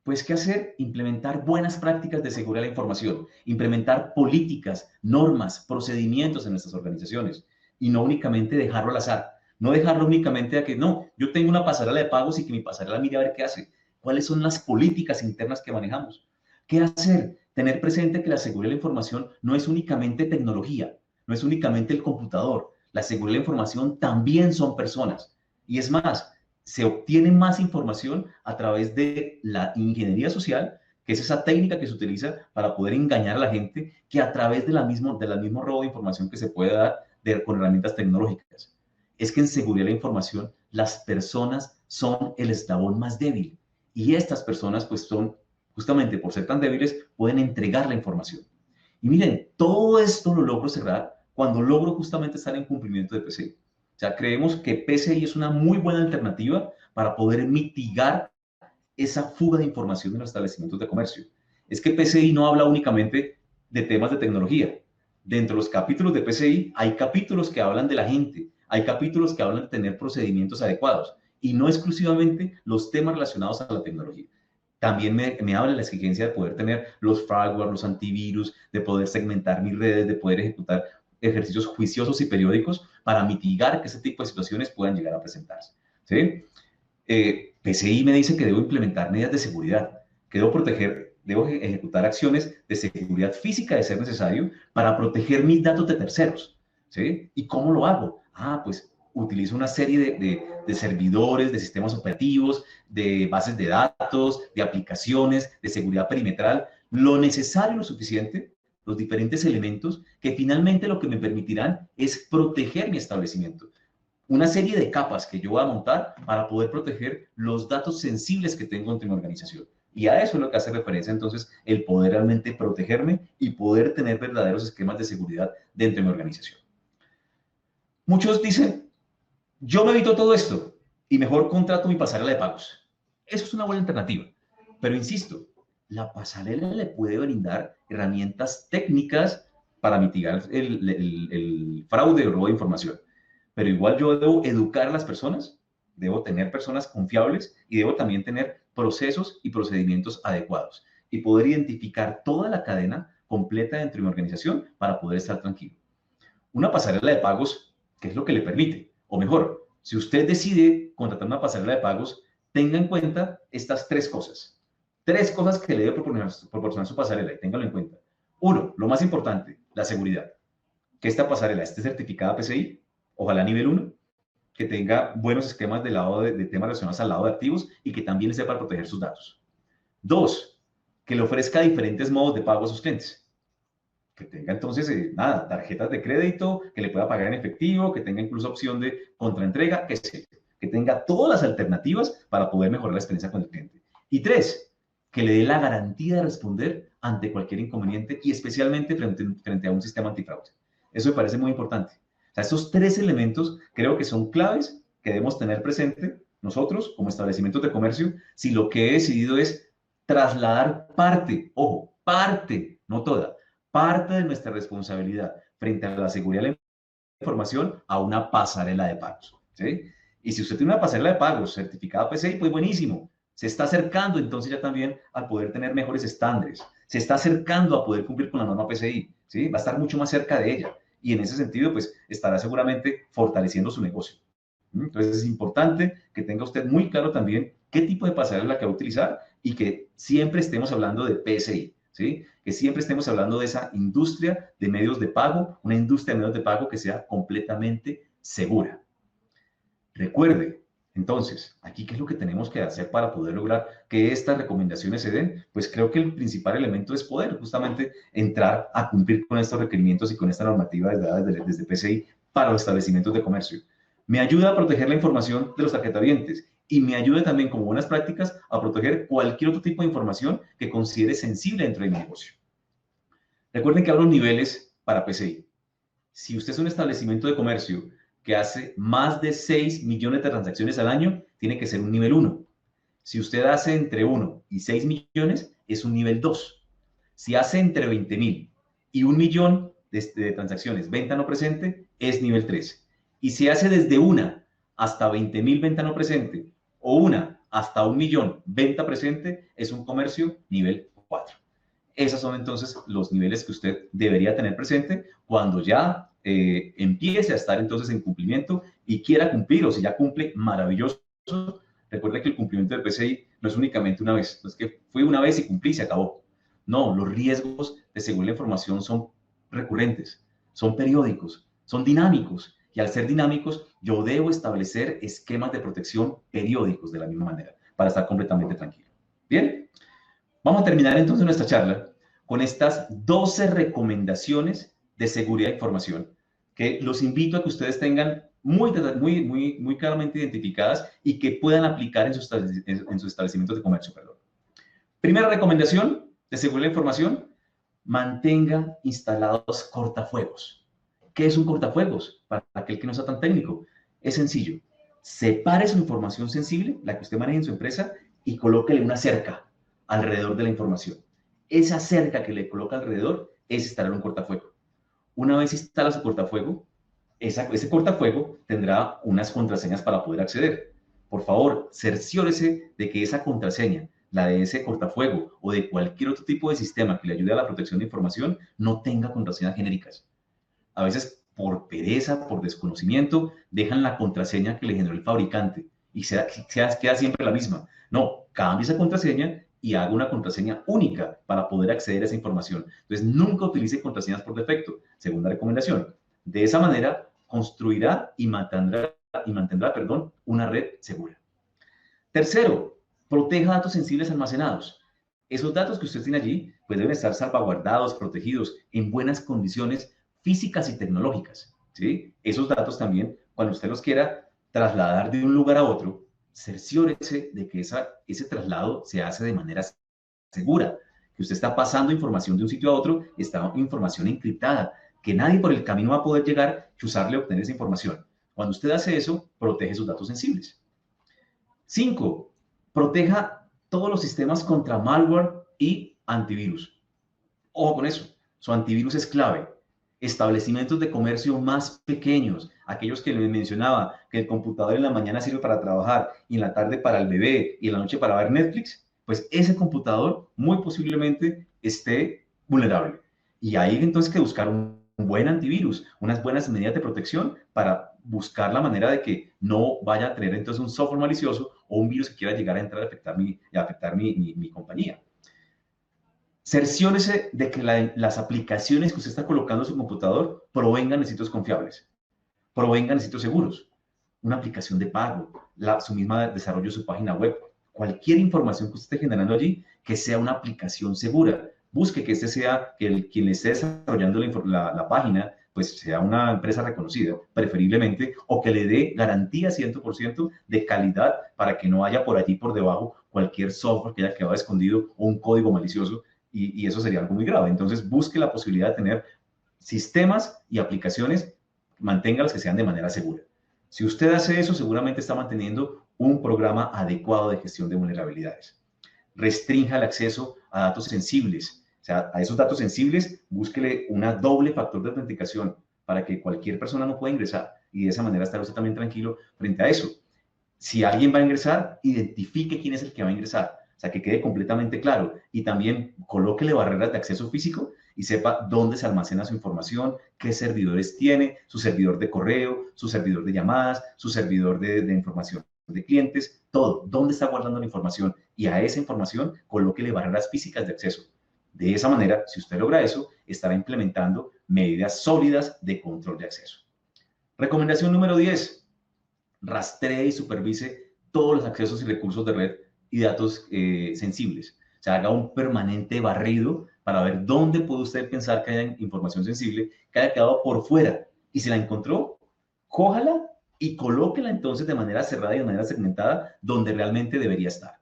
Pues, ¿qué hacer? Implementar buenas prácticas de seguridad de la información, implementar políticas, normas, procedimientos en nuestras organizaciones y no únicamente dejarlo al azar. No dejarlo únicamente a que, no, yo tengo una pasarela de pagos y que mi pasarela mire a ver qué hace. ¿Cuáles son las políticas internas que manejamos? ¿Qué hacer? Tener presente que la seguridad de la información no es únicamente tecnología, no es únicamente el computador. La seguridad de la información también son personas. Y es más, se obtiene más información a través de la ingeniería social, que es esa técnica que se utiliza para poder engañar a la gente, que a través de la mismo robo de información que se puede dar con herramientas tecnológicas. Es que en seguridad de la información las personas son el eslabón más débil y estas personas pues son, justamente por ser tan débiles, pueden entregar la información. Y miren, todo esto lo logro cerrar cuando logro justamente estar en cumplimiento de PCI. O sea, creemos que PCI es una muy buena alternativa para poder mitigar esa fuga de información en los establecimientos de comercio. Es que PCI no habla únicamente de temas de tecnología. Dentro de los capítulos de PCI hay capítulos que hablan de la gente, hay capítulos que hablan de tener procedimientos adecuados y no exclusivamente los temas relacionados a la tecnología. También me habla de la exigencia de poder tener los firewall, los antivirus, de poder segmentar mis redes, de poder ejecutar ejercicios juiciosos y periódicos para mitigar que ese tipo de situaciones puedan llegar a presentarse. ¿Sí? PCI me dice que debo implementar medidas de seguridad, que debo ejecutar acciones de seguridad física de ser necesario para proteger mis datos de terceros. ¿Sí? ¿Y cómo lo hago? Pues utilizo una serie de servidores, de sistemas operativos, de bases de datos, de aplicaciones, de seguridad perimetral, lo necesario y lo suficiente, los diferentes elementos que finalmente lo que me permitirán es proteger mi establecimiento. Una serie de capas que yo voy a montar para poder proteger los datos sensibles que tengo entre mi organización. Y a eso es lo que hace referencia entonces el poder realmente protegerme y poder tener verdaderos esquemas de seguridad dentro de mi organización. Muchos dicen, yo me evito todo esto y mejor contrato mi pasarela de pagos. Eso es una buena alternativa. Pero insisto, la pasarela le puede brindar herramientas técnicas para mitigar el fraude o robo de información. Pero igual yo debo educar a las personas, debo tener personas confiables y debo también tener procesos y procedimientos adecuados y poder identificar toda la cadena completa dentro de mi organización para poder estar tranquilo. Una pasarela de pagos, ¿qué es lo que le permite? O mejor, si usted decide contratar una pasarela de pagos, tenga en cuenta estas tres cosas. Tres cosas que le debe proporcionar su pasarela y téngalo en cuenta. Uno, lo más importante, la seguridad. Que esta pasarela esté certificada PCI, ojalá nivel 1, que tenga buenos esquemas de temas relacionados al lado de activos y que también sepa proteger sus datos. Dos, que le ofrezca diferentes modos de pago a sus clientes. Que tenga entonces, tarjetas de crédito, que le pueda pagar en efectivo, que tenga incluso opción de contraentrega, que tenga todas las alternativas para poder mejorar la experiencia con el cliente. Y tres, que le dé la garantía de responder ante cualquier inconveniente y especialmente frente a un sistema antifraude. Eso me parece muy importante. O sea, estos tres elementos creo que son claves que debemos tener presente nosotros como establecimientos de comercio si lo que he decidido es trasladar parte, ojo, parte, no toda, parte de nuestra responsabilidad frente a la seguridad de la información a una pasarela de pagos. ¿Sí? Y si usted tiene una pasarela de pagos certificada PCI, pues buenísimo. Se está acercando entonces ya también a poder tener mejores estándares. Se está acercando a poder cumplir con la norma PCI. ¿Sí? Va a estar mucho más cerca de ella. Y en ese sentido, pues estará seguramente fortaleciendo su negocio. Entonces es importante que tenga usted muy claro también qué tipo de pasarela es la que va a utilizar y que siempre estemos hablando de PCI. ¿Sí? Que siempre estemos hablando de esa industria de medios de pago, una industria de medios de pago que sea completamente segura. Recuerde, entonces, aquí qué es lo que tenemos que hacer para poder lograr que estas recomendaciones se den. Pues creo que el principal elemento es poder justamente entrar a cumplir con estos requerimientos y con esta normativa desde PCI para los establecimientos de comercio. Me ayuda a proteger la información de los tarjetavientes y me ayuda también como buenas prácticas a proteger cualquier otro tipo de información que considere sensible dentro de mi negocio. Recuerden que hay unos niveles para PCI. Si usted es un establecimiento de comercio que hace más de 6 millones de transacciones al año, tiene que ser un nivel 1. Si usted hace entre 1 y 6 millones, es un nivel 2. Si hace entre 20,000 y 1 millón de transacciones venta no presente, es nivel 3. Y si hace desde 1 hasta 20,000 venta no presente o 1 hasta 1 millón venta presente, es un comercio nivel 4. Esos son entonces los niveles que usted debería tener presente cuando ya empiece a estar entonces en cumplimiento y quiera cumplir, o si ya cumple, maravilloso. Recuerda que el cumplimiento del PCI no es únicamente una vez, no es que fue una vez y cumplí y se acabó. No, los riesgos de seguridad de la información son recurrentes, son periódicos, son dinámicos. Y al ser dinámicos, yo debo establecer esquemas de protección periódicos de la misma manera para estar completamente tranquilo. Bien, vamos a terminar entonces nuestra charla con estas 12 recomendaciones de seguridad de información que los invito a que ustedes tengan muy claramente identificadas y que puedan aplicar en sus establecimientos de comercio. Perdón. Primera recomendación de seguridad de información: mantenga instalados cortafuegos. ¿Qué es un cortafuegos? Para aquel que no sea tan técnico, es sencillo. Separe su información sensible, la que usted maneja en su empresa, y colóquele una cerca alrededor de la información. Esa cerca que le coloca alrededor es instalar un cortafuego. Una vez instala su cortafuego, ese cortafuego tendrá unas contraseñas para poder acceder. Por favor, cerciórese de que esa contraseña, la de ese cortafuego o de cualquier otro tipo de sistema que le ayude a la protección de información, no tenga contraseñas genéricas. A veces, por pereza, por desconocimiento, dejan la contraseña que le generó el fabricante y queda siempre la misma. No, cambie esa contraseña y haga una contraseña única para poder acceder a esa información. Entonces, nunca utilice contraseñas por defecto. Segunda recomendación. De esa manera, construirá y mantendrá una red segura. Tercero, proteja datos sensibles almacenados. Esos datos que usted tiene allí pues deben estar salvaguardados, protegidos, en buenas condiciones físicas y tecnológicas, ¿sí? Esos datos también, cuando usted los quiera trasladar de un lugar a otro, cerciórese de que ese traslado se hace de manera segura, que usted está pasando información de un sitio a otro, está información encriptada, que nadie por el camino va a poder llegar y usarle a obtener esa información. Cuando usted hace eso, protege sus datos sensibles. 5. Proteja todos los sistemas contra malware y antivirus. Ojo con eso, su antivirus es clave. Establecimientos de comercio más pequeños, aquellos que les mencionaba, que el computador en la mañana sirve para trabajar y en la tarde para el bebé y en la noche para ver Netflix, pues ese computador muy posiblemente esté vulnerable. Y ahí entonces que buscar un buen antivirus, unas buenas medidas de protección para buscar la manera de que no vaya a tener entonces un software malicioso o un virus que quiera llegar a entrar a afectar mi compañía. Cerciórese de que las aplicaciones que usted está colocando en su computador provengan de sitios confiables, provengan de sitios seguros. Una aplicación de pago, su misma desarrollo de su página web, cualquier información que usted esté generando allí, que sea una aplicación segura. Busque que quien le esté desarrollando la página, pues sea una empresa reconocida, preferiblemente, o que le dé garantía 100% de calidad para que no haya por allí por debajo cualquier software que haya quedado escondido o un código malicioso. Y eso sería algo muy grave. Entonces, busque la posibilidad de tener sistemas y aplicaciones, manténgalas que sean de manera segura. Si usted hace eso, seguramente está manteniendo un programa adecuado de gestión de vulnerabilidades. Restrinja el acceso a datos sensibles. O sea, a esos datos sensibles, búsquele una doble factor de autenticación para que cualquier persona no pueda ingresar y de esa manera estar usted también tranquilo frente a eso. Si alguien va a ingresar, identifique quién es el que va a ingresar. O sea, que quede completamente claro. Y también colóquele barreras de acceso físico y sepa dónde se almacena su información, qué servidores tiene, su servidor de correo, su servidor de llamadas, su servidor de información de clientes, todo. Dónde está guardando la información. Y a esa información colóquele barreras físicas de acceso. De esa manera, si usted logra eso, estará implementando medidas sólidas de control de acceso. Recomendación número 10. Rastree y supervise todos los accesos y recursos de red y datos sensibles. O sea, haga un permanente barrido para ver dónde puede usted pensar que haya información sensible que haya quedado por fuera. Y si la encontró, cójala y colóquela entonces de manera cerrada y de manera segmentada donde realmente debería estar.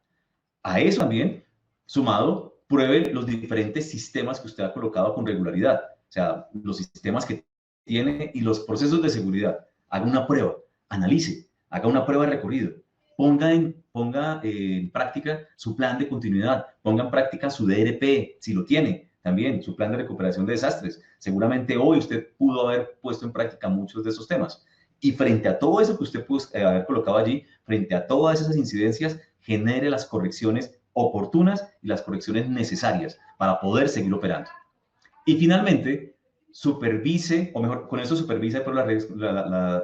A eso también, sumado, pruebe los diferentes sistemas que usted ha colocado con regularidad. O sea, los sistemas que tiene y los procesos de seguridad. Haga una prueba, analice, haga una prueba de recorrido. Ponga en práctica su plan de continuidad, ponga en práctica su DRP, si lo tiene, también su plan de recuperación de desastres. Seguramente hoy usted pudo haber puesto en práctica muchos de esos temas. Y frente a todo eso que usted pudo haber colocado allí, frente a todas esas incidencias, genere las correcciones oportunas y las correcciones necesarias para poder seguir operando. Y finalmente, supervise, o mejor, con eso supervisa y prueba las redes,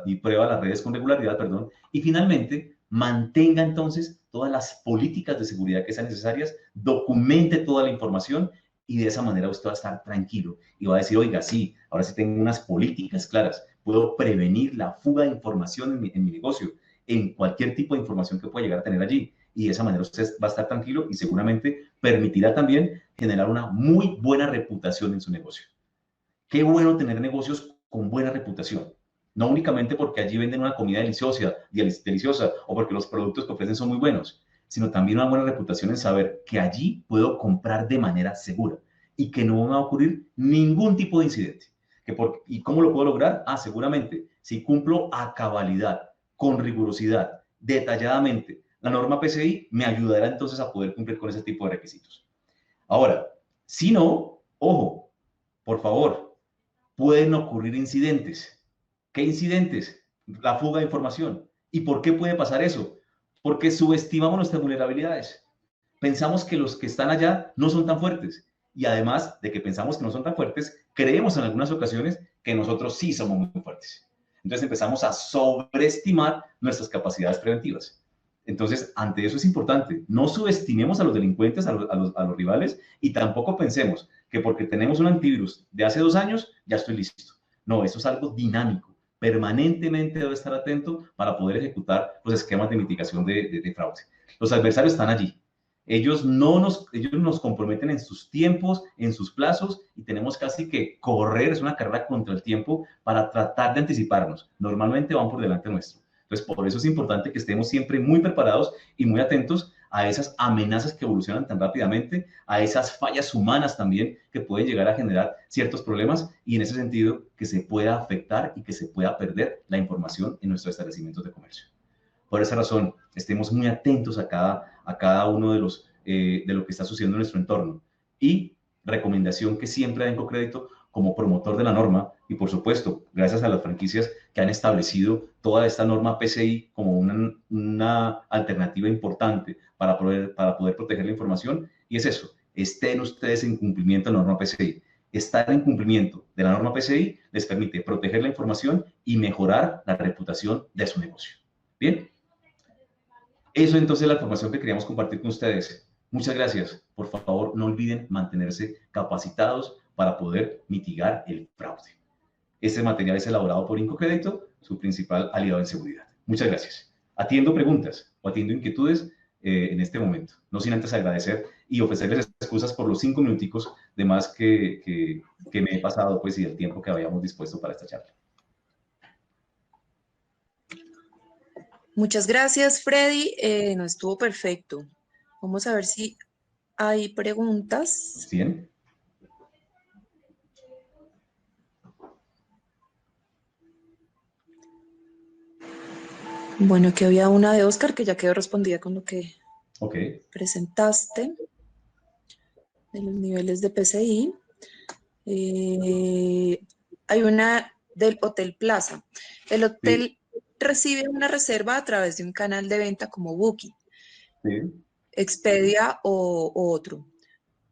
y prueba las redes con regularidad, perdón, y finalmente mantenga entonces todas las políticas de seguridad que sean necesarias, documente toda la información y de esa manera usted va a estar tranquilo y va a decir, oiga, sí, ahora sí tengo unas políticas claras, puedo prevenir la fuga de información en mi negocio, en cualquier tipo de información que pueda llegar a tener allí. Y de esa manera usted va a estar tranquilo y seguramente permitirá también generar una muy buena reputación en su negocio. Qué bueno tener negocios con buena reputación. No únicamente porque allí venden una comida deliciosa o porque los productos que ofrecen son muy buenos, sino también una buena reputación en saber que allí puedo comprar de manera segura y que no me va a ocurrir ningún tipo de incidente. ¿Y cómo lo puedo lograr? Seguramente, si cumplo a cabalidad, con rigurosidad, detalladamente, la norma PCI me ayudará entonces a poder cumplir con ese tipo de requisitos. Ahora, si no, ojo, por favor, pueden ocurrir incidentes. ¿Qué incidentes? La fuga de información. ¿Y por qué puede pasar eso? Porque subestimamos nuestras vulnerabilidades. Pensamos que los que están allá no son tan fuertes. Y además de que pensamos que no son tan fuertes, creemos en algunas ocasiones que nosotros sí somos muy fuertes. Entonces empezamos a sobreestimar nuestras capacidades preventivas. Entonces, ante eso es importante, no subestimemos a los delincuentes, a los rivales, y tampoco pensemos que porque tenemos un antivirus de hace 2 años, ya estoy listo. No, eso es algo dinámico. Permanentemente debe estar atento para poder ejecutar los esquemas de mitigación de fraude. Los adversarios están allí. Ellos nos comprometen en sus tiempos, en sus plazos, y tenemos casi que correr, es una carrera contra el tiempo, para tratar de anticiparnos. Normalmente van por delante nuestro. Entonces, por eso es importante que estemos siempre muy preparados y muy atentos a esas amenazas que evolucionan tan rápidamente, a esas fallas humanas también que pueden llegar a generar ciertos problemas y en ese sentido que se pueda afectar y que se pueda perder la información en nuestros establecimientos de comercio. Por esa razón, estemos muy atentos a cada uno de lo que está sucediendo en nuestro entorno. Y recomendación que siempre den Crédito como promotor de la norma y, por supuesto, gracias a las franquicias que han establecido toda esta norma PCI como una alternativa importante para poder proteger la información. Y es eso, estén ustedes en cumplimiento de la norma PCI. Estar en cumplimiento de la norma PCI les permite proteger la información y mejorar la reputación de su negocio. Bien. Eso entonces es la información que queríamos compartir con ustedes. Muchas gracias. Por favor, no olviden mantenerse capacitados para poder mitigar el fraude. Este material es elaborado por Crédito, su principal aliado en seguridad. Muchas gracias. Atiendo preguntas o atiendo inquietudes en este momento. No sin antes agradecer y ofrecerles excusas por los 5 minuticos de más que me he pasado pues, y el tiempo que habíamos dispuesto para esta charla. Muchas gracias, Freddy. No estuvo perfecto. Vamos a ver si hay preguntas. Bien. Bueno, aquí había una de Oscar que ya quedó respondida con lo que presentaste de los niveles de PCI. Hay una del Hotel Plaza. El hotel recibe una reserva a través de un canal de venta como Booking, Expedia o otro,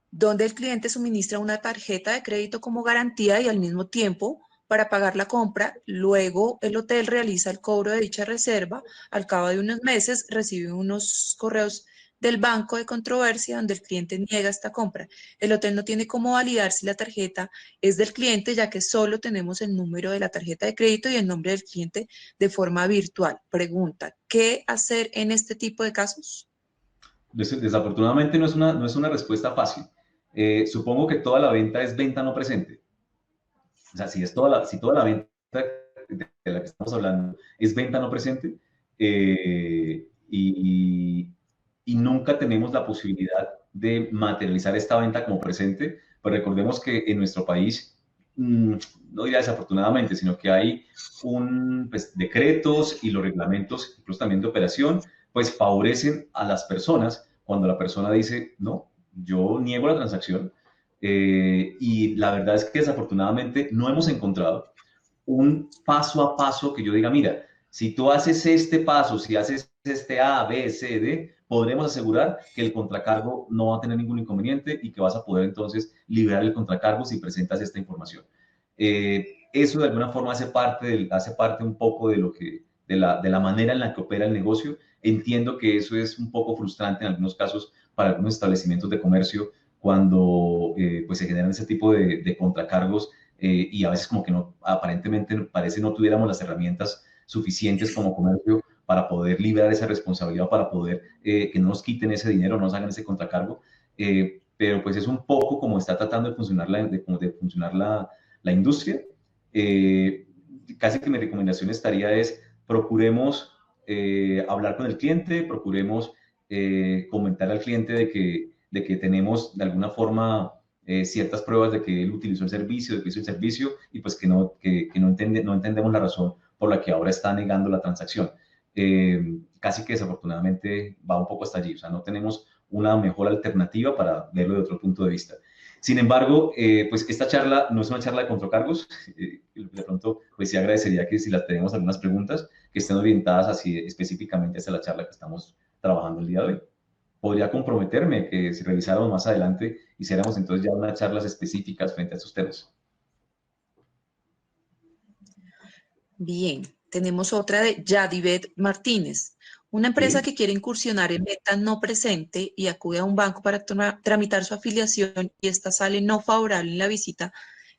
donde el cliente suministra una tarjeta de crédito como garantía y al mismo tiempo para pagar la compra. Luego el hotel realiza el cobro de dicha reserva. Al cabo de unos meses recibe unos correos del banco de controversia donde el cliente niega esta compra. El hotel no tiene cómo validar si la tarjeta es del cliente, ya que solo tenemos el número de la tarjeta de crédito y el nombre del cliente de forma virtual. Pregunta, ¿qué hacer en este tipo de casos? Desafortunadamente no es una respuesta fácil. Supongo que toda la venta es venta no presente. O sea, si toda la venta de la que estamos hablando es venta no presente y nunca tenemos la posibilidad de materializar esta venta como presente, pues recordemos que en nuestro país, no diría desafortunadamente, sino que hay pues, decretos y los reglamentos, incluso también de operación, pues favorecen a las personas cuando la persona dice, no, yo niego la transacción. Y la verdad es que desafortunadamente no hemos encontrado un paso a paso que yo diga, mira, si tú haces este paso, si haces este A, B, C, D, podremos asegurar que el contracargo no va a tener ningún inconveniente y que vas a poder entonces liberar el contracargo si presentas esta información. Eso de alguna forma hace parte un poco de la manera en la que opera el negocio. Entiendo que eso es un poco frustrante en algunos casos para algunos establecimientos de comercio cuando pues se generan ese tipo de contracargos y a veces como que no, aparentemente parece no tuviéramos las herramientas suficientes como comercio para poder liberar esa responsabilidad, para poder que no nos quiten ese dinero, no nos hagan ese contracargo. Pero pues es un poco como está tratando de funcionar la industria. Casi que mi recomendación estaría es procuremos hablar con el cliente, procuremos comentar al cliente de que tenemos de alguna forma ciertas pruebas de que él utilizó el servicio, de que hizo el servicio y pues que no entendemos la razón por la que ahora está negando la transacción. Casi que desafortunadamente va un poco hasta allí, o sea, no tenemos una mejor alternativa para verlo de otro punto de vista. Sin embargo, pues esta charla no es una charla de contracargos. De pronto, pues sí agradecería que si las tenemos algunas preguntas que estén orientadas así específicamente hacia la charla que estamos trabajando el día de hoy. Podría comprometerme que si revisáramos más adelante, hiciéramos entonces ya unas charlas específicas frente a estos temas. Bien, tenemos otra de Yadivet Martínez. Una empresa Sí. que quiere incursionar en venta no presente y acude a un banco para tramitar su afiliación y esta sale no favorable en la visita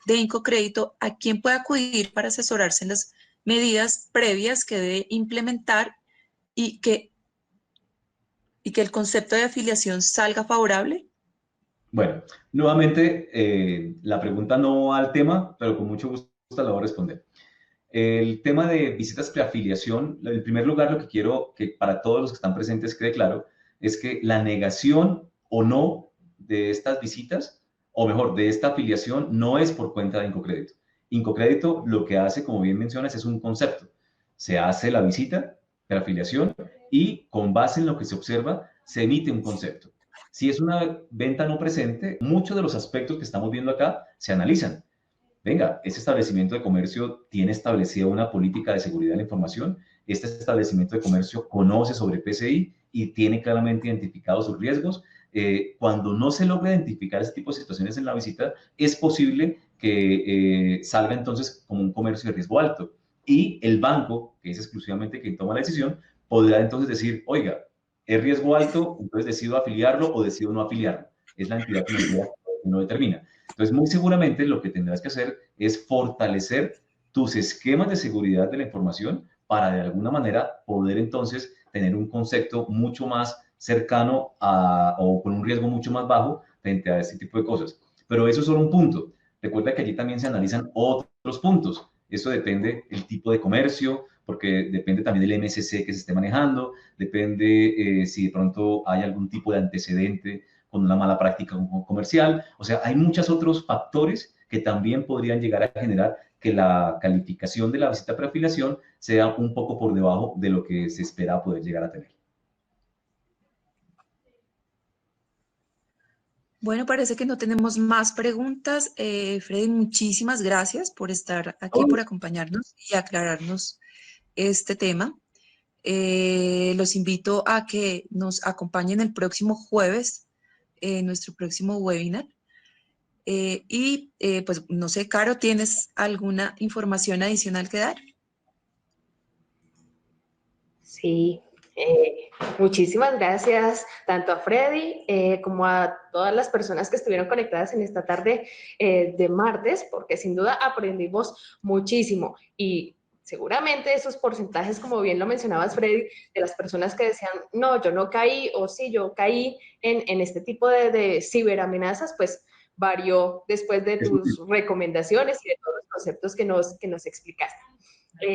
de Incocrédito, ¿a quién puede acudir para asesorarse en las medidas previas que debe implementar y que el concepto de afiliación salga favorable? Bueno, nuevamente, la pregunta no va al tema, pero con mucho gusto la voy a responder. El tema de visitas preafiliación, en primer lugar, lo que quiero que para todos los que están presentes quede claro es que la negación o no de estas visitas, o mejor, de esta afiliación, no es por cuenta de Incocrédito. Incocrédito lo que hace, como bien mencionas, es un concepto. Se hace la visita, preafiliación, y con base en lo que se observa, se emite un concepto. Si es una venta no presente, muchos de los aspectos que estamos viendo acá se analizan. Venga, ese establecimiento de comercio tiene establecida una política de seguridad de la información, este establecimiento de comercio conoce sobre PCI y tiene claramente identificados sus riesgos. Cuando no se logra identificar este tipo de situaciones en la visita, es posible que salga entonces como un comercio de riesgo alto. Y el banco, que es exclusivamente quien toma la decisión, podrá entonces decir, oiga, es riesgo alto, entonces decido afiliarlo o decido no afiliarlo. Es la entidad financiera que no determina. Entonces, muy seguramente lo que tendrás que hacer es fortalecer tus esquemas de seguridad de la información para de alguna manera poder entonces tener un concepto mucho más cercano o con un riesgo mucho más bajo frente a este tipo de cosas. Pero eso es solo un punto. Recuerda que allí también se analizan otros puntos. Eso depende del tipo de comercio, porque depende también del MSC que se esté manejando, depende si de pronto hay algún tipo de antecedente con una mala práctica comercial. O sea, hay muchos otros factores que también podrían llegar a generar que la calificación de la visita preafiliación sea un poco por debajo de lo que se espera poder llegar a tener. Bueno, parece que no tenemos más preguntas. Freddy, muchísimas gracias por estar aquí, Oh. por acompañarnos y aclararnos este tema. Los invito a que nos acompañen el próximo jueves en nuestro próximo webinar. Pues no sé, Caro, ¿tienes alguna información adicional que dar? Sí, muchísimas gracias tanto a Freddy como a todas las personas que estuvieron conectadas en esta tarde de martes, porque sin duda aprendimos muchísimo y seguramente esos porcentajes, como bien lo mencionabas, Freddy, de las personas que decían, no, yo no caí o sí, yo caí en este tipo de ciberamenazas, pues varió después de tus recomendaciones y de todos los conceptos que nos explicaste.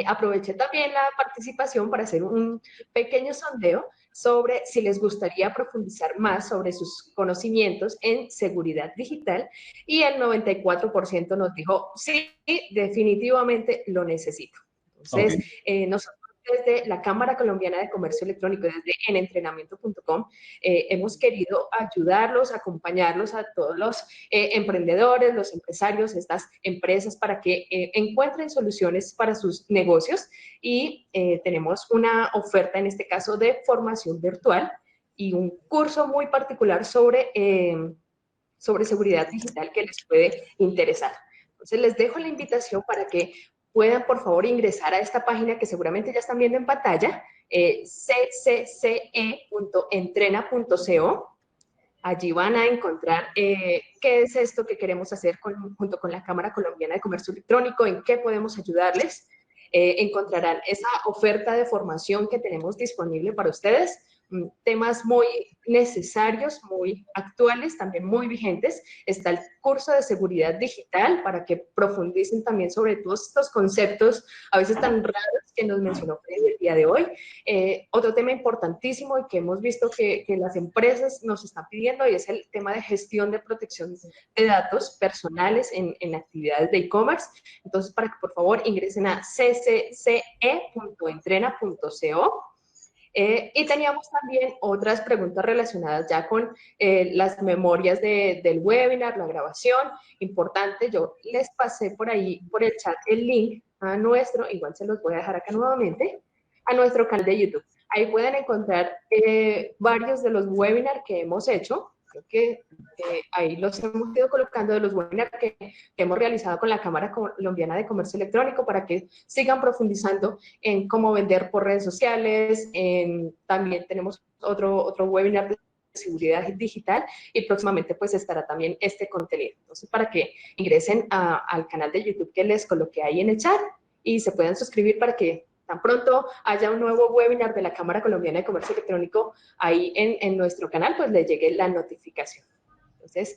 Aproveché también la participación para hacer un pequeño sondeo sobre si les gustaría profundizar más sobre sus conocimientos en seguridad digital y el 94% nos dijo, sí, definitivamente lo necesito. Entonces, nosotros desde la Cámara Colombiana de Comercio Electrónico, desde enentrenamiento.com, hemos querido ayudarlos, acompañarlos a todos los emprendedores, los empresarios, estas empresas para que encuentren soluciones para sus negocios y tenemos una oferta en este caso de formación virtual y un curso muy particular sobre seguridad digital que les puede interesar. Entonces les dejo la invitación para que puedan por favor ingresar a esta página que seguramente ya están viendo en pantalla, ccce.entrena.co. Allí van a encontrar qué es esto que queremos hacer junto con la Cámara Colombiana de Comercio Electrónico, en qué podemos ayudarles. Encontrarán esa oferta de formación que tenemos disponible para ustedes, temas muy necesarios, muy actuales, también muy vigentes. Está el curso de seguridad digital para que profundicen también sobre todos estos conceptos a veces tan raros que nos mencionó Freddy el día de hoy. Otro tema importantísimo y que hemos visto que las empresas nos están pidiendo, y es el tema de gestión de protección de datos personales en actividades de e-commerce. Entonces, para que por favor ingresen a ccce.entrena.co. Y teníamos también otras preguntas relacionadas ya con las memorias del webinar, la grabación. Importante, yo les pasé por ahí, por el chat, el link a nuestro, igual se los voy a dejar acá nuevamente, a nuestro canal de YouTube. Ahí pueden encontrar varios de los webinars que hemos hecho. Creo que ahí los hemos ido colocando, de los webinars que hemos realizado con la Cámara Colombiana de Comercio Electrónico, para que sigan profundizando en cómo vender por redes sociales. También tenemos otro webinar de seguridad digital, y próximamente pues estará también este contenido. Entonces, para que ingresen al canal de YouTube que les coloqué ahí en el chat y se puedan suscribir para que tan pronto haya un nuevo webinar de la Cámara Colombiana de Comercio Electrónico ahí en nuestro canal, pues les llegue la notificación. Entonces,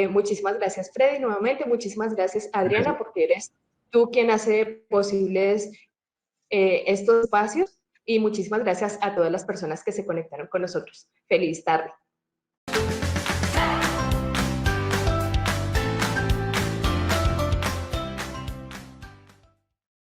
muchísimas gracias, Freddy, nuevamente. Muchísimas gracias, Adriana, porque eres tú quien hace posibles estos espacios. Y muchísimas gracias a todas las personas que se conectaron con nosotros. Feliz tarde.